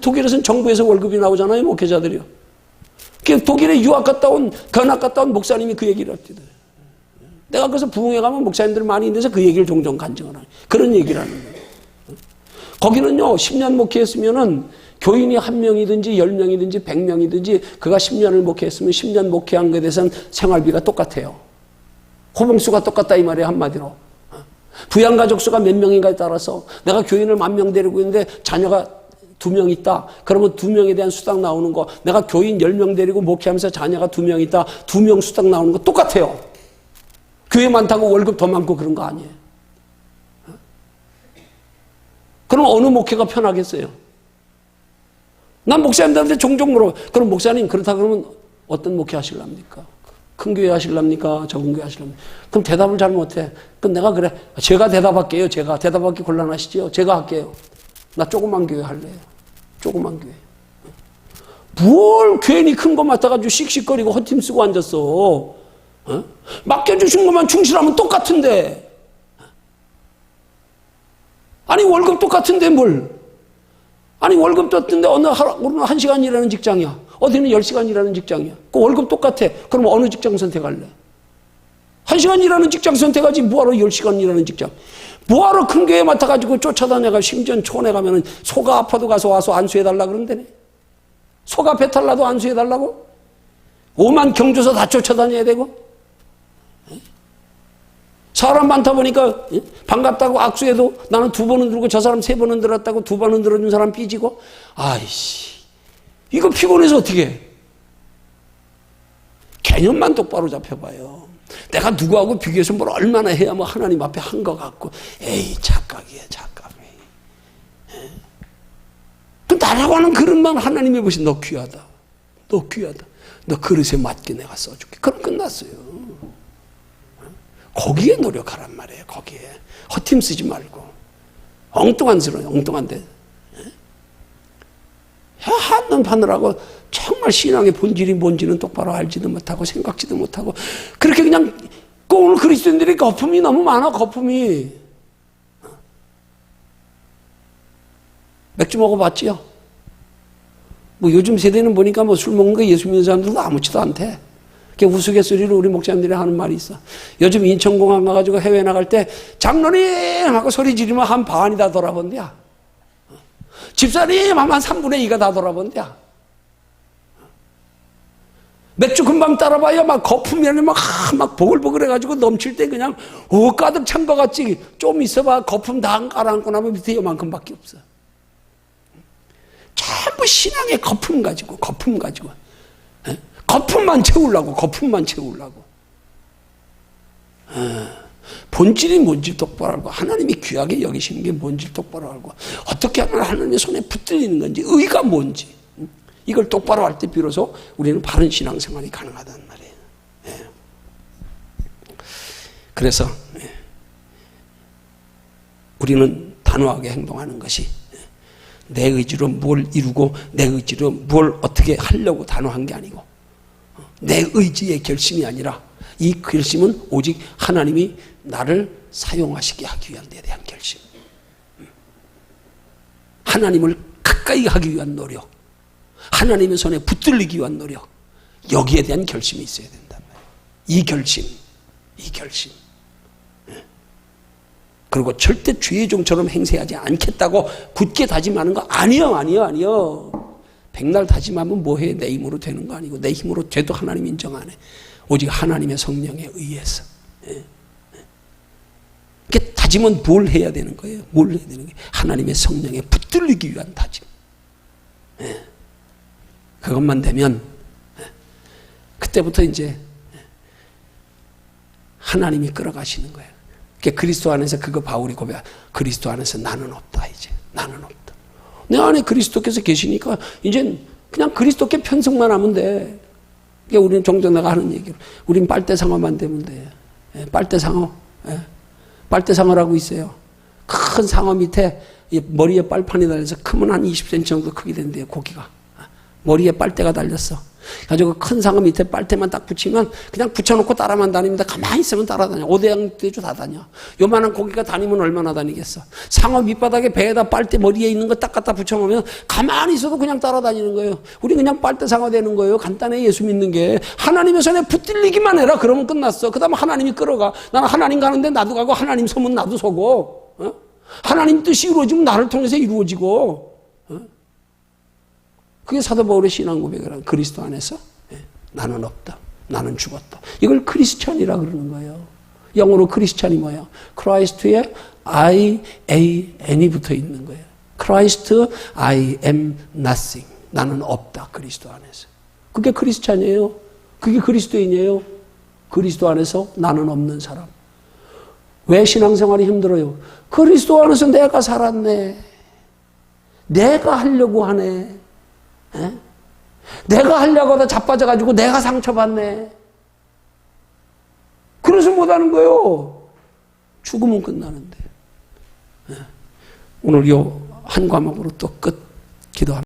[SPEAKER 1] 독일에서는 정부에서 월급이 나오잖아요. 목회자들이요. 독일에 유학 갔다 온 견학 갔다 온 목사님이 그 얘기를 합니다. 내가 그래서 부흥회 가면 목사님들 많이 있는데서 그 얘기를 종종 간증을 하는 그런 얘기를 하는 거예요. 거기는요 10년 목회했으면은 교인이 1명이든지 10명이든지 100명이든지 그가 10년을 목회했으면 10년 목회한 것에 대해서는 생활비가 똑같아요. 호봉수가 똑같다 이 말이에요. 한마디로. 부양가족 수가 몇 명인가에 따라서 내가 교인을 10,000명 데리고 있는데 자녀가 2명 있다. 그러면 2명에 대한 수당 나오는 거 내가 교인 10명 데리고 목회하면서 자녀가 2명 있다. 2명 수당 나오는 거 똑같아요. 교회 많다고 월급 더 많고 그런 거 아니에요. 그럼 어느 목회가 편하겠어요? 난 목사님들한테 종종 물어. 그럼 목사님 그렇다 그러면 어떤 목회 하실랍니까? 큰 교회 하실랍니까? 적은 교회 하실랍니까? 그럼 대답을 잘 못해. 그럼 내가 그래. 제가 대답할게요. 제가 대답하기 곤란하시죠? 제가 할게요. 나 조그만 교회 할래요. 조그만 교회. 뭘 괜히 큰 거 맡아가지고 씩씩거리고 헛팀 쓰고 앉았어. 맡겨주신 것만 충실하면 똑같은데. 아니 월급 똑같은데 뭘. 아니 월급 똑같은데 어느 하루는 1시간 일하는 직장이야. 어디는 10시간 일하는 직장이야. 그 월급 똑같아. 그럼 어느 직장 선택할래? 1시간 일하는 직장 선택하지 뭐하러 10시간 일하는 직장. 뭐하러 큰 교회 맡아가지고 쫓아다녀가 심지어 촌에 가면은 소가 아파도 가서 와서 안수해달라 그런다네. 소가 배탈 나도 안수해달라고? 오만 경조사 다 쫓아다녀야 되고? 사람 많다 보니까 반갑다고 악수해도 나는 2번은 들고 저 사람 3번은 들었다고 2번은 들어준 사람 삐지고 아이씨 이거 피곤해서 어떻게 해? 개념만 똑바로 잡혀봐요. 내가 누구하고 비교해서 뭘 얼마나 해야 뭐 하나님 앞에 한 것 같고 에이 착각이야 착각. 그 나라고 하는 그릇만 하나님이 보시 너 귀하다. 너 귀하다. 너 그릇에 맞게 내가 써줄게. 그럼 끝났어요. 거기에 노력하란 말이에요. 거기에. 헛힘 쓰지 말고. 엉뚱한 소리예요. 엉뚱한데. 한눈 파느라고 정말 신앙의 본질이 뭔지는 똑바로 알지도 못하고 생각지도 못하고 그렇게 그냥 오늘 그리스도인들이 거품이 너무 많아. 거품이. 맥주 먹어봤지요? 뭐 요즘 세대는 보니까 뭐 술 먹는 거 예수 믿는 사람들도 아무렇지도 않대. 우스갯소리로 우리 목사님들이 하는 말이 있어. 요즘 인천공항 가가지고 해외 나갈 때 장로님 하고 소리 지르면 한 반이 다 돌아본대야. 집사님 하면 3분의 2가 다 돌아본대야. 맥주 금방 따라봐야 막 거품이 막 보글보글해가지고 넘칠 때 그냥 가득 찬 것 같지. 좀 있어봐 거품 다 깔아앉고 나면 밑에 요만큼밖에 없어. 전부 신앙의 거품 가지고 거품만 채우려고 본질이 뭔지 똑바로 알고 하나님이 귀하게 여기시는 게 뭔지 똑바로 알고 어떻게 하면 하나님의 손에 붙들리는 건지 의가 뭔지 이걸 똑바로 할 때 비로소 우리는 바른 신앙생활이 가능하단 말이에요. 그래서 우리는 단호하게 행동하는 것이 내 의지로 뭘 이루고 내 의지로 뭘 어떻게 하려고 단호한 게 아니고 내 의지의 결심이 아니라 이 결심은 오직 하나님이 나를 사용하시게 하기 위한 데 대한 결심. 하나님을 가까이 하기 위한 노력. 하나님의 손에 붙들리기 위한 노력. 여기에 대한 결심이 있어야 된단 말이에요. 이 결심. 그리고 절대 주의 종처럼 행세하지 않겠다고 굳게 다짐하는 거 아니요. 백날 다짐하면 뭐해? 내 힘으로 되는 거 아니고 내 힘으로 돼도 하나님 인정 안 해. 오직 하나님의 성령에 의해서. 이렇게 다짐은 뭘 해야 되는 거예요? 뭘 해야 되는 거예요? 하나님의 성령에 붙들리기 위한 다짐. 그것만 되면 그때부터 이제 하나님이 끌어가시는 거예요. 그리스도 안에서 그거 바울이 고백하. 그리스도 안에서 나는 없다 이제. 나는 없다. 내 안에 그리스도께서 계시니까 이제 그냥 그리스도께 편성만 하면 돼. 그게 우리는 종종 내가 하는 얘기로. 우린 빨대상어만 되면 돼. 예, 빨대상어. 예. 빨대상어라고 있어요. 큰 상어 밑에 머리에 빨판이 달려서 크면 한 20cm 정도 크게 된대요, 고기가. 머리에 빨대가 달렸어. 가지고 큰 상어 밑에 빨대만 딱 붙이면 그냥 붙여놓고 따라만 다닙니다. 가만히 있으면 따라다녀. 오대양대주 다 다녀. 요만한 고기가 다니면 얼마나 다니겠어. 상어 밑바닥에 배에다 빨대 머리에 있는 거 딱 갖다 붙여놓으면 가만히 있어도 그냥 따라다니는 거예요. 우리 그냥 빨대 상어 되는 거예요. 간단해. 예수 믿는 게. 하나님의 손에 붙들리기만 해라. 그러면 끝났어. 그 다음 하나님이 끌어가. 나는 하나님 가는데 나도 가고 하나님 서면 나도 서고. 어? 하나님 뜻이 이루어지면 나를 통해서 이루어지고. 어? 그게 사도 바울의 신앙 고백이라. 그리스도 안에서 나는 없다. 나는 죽었다. 이걸 크리스찬이라 그러는 거예요. 영어로 크리스찬이 뭐예요? 크라이스트에 I, A, N이 붙어 있는 거예요. 크라이스트, I am nothing. 나는 없다. 그리스도 안에서. 그게 크리스찬이에요. 그게 그리스도인이에요. 그리스도 안에서 나는 없는 사람. 왜 신앙생활이 힘들어요? 그리스도 안에서 내가 살았네. 내가 하려고 하네. 에? 내가 하려고 하다 자빠져가지고 내가 상처받네. 그래서 못하는 거예요. 죽으면 끝나는데. 에? 오늘 요 한 과목으로 또 끝 기도합니다.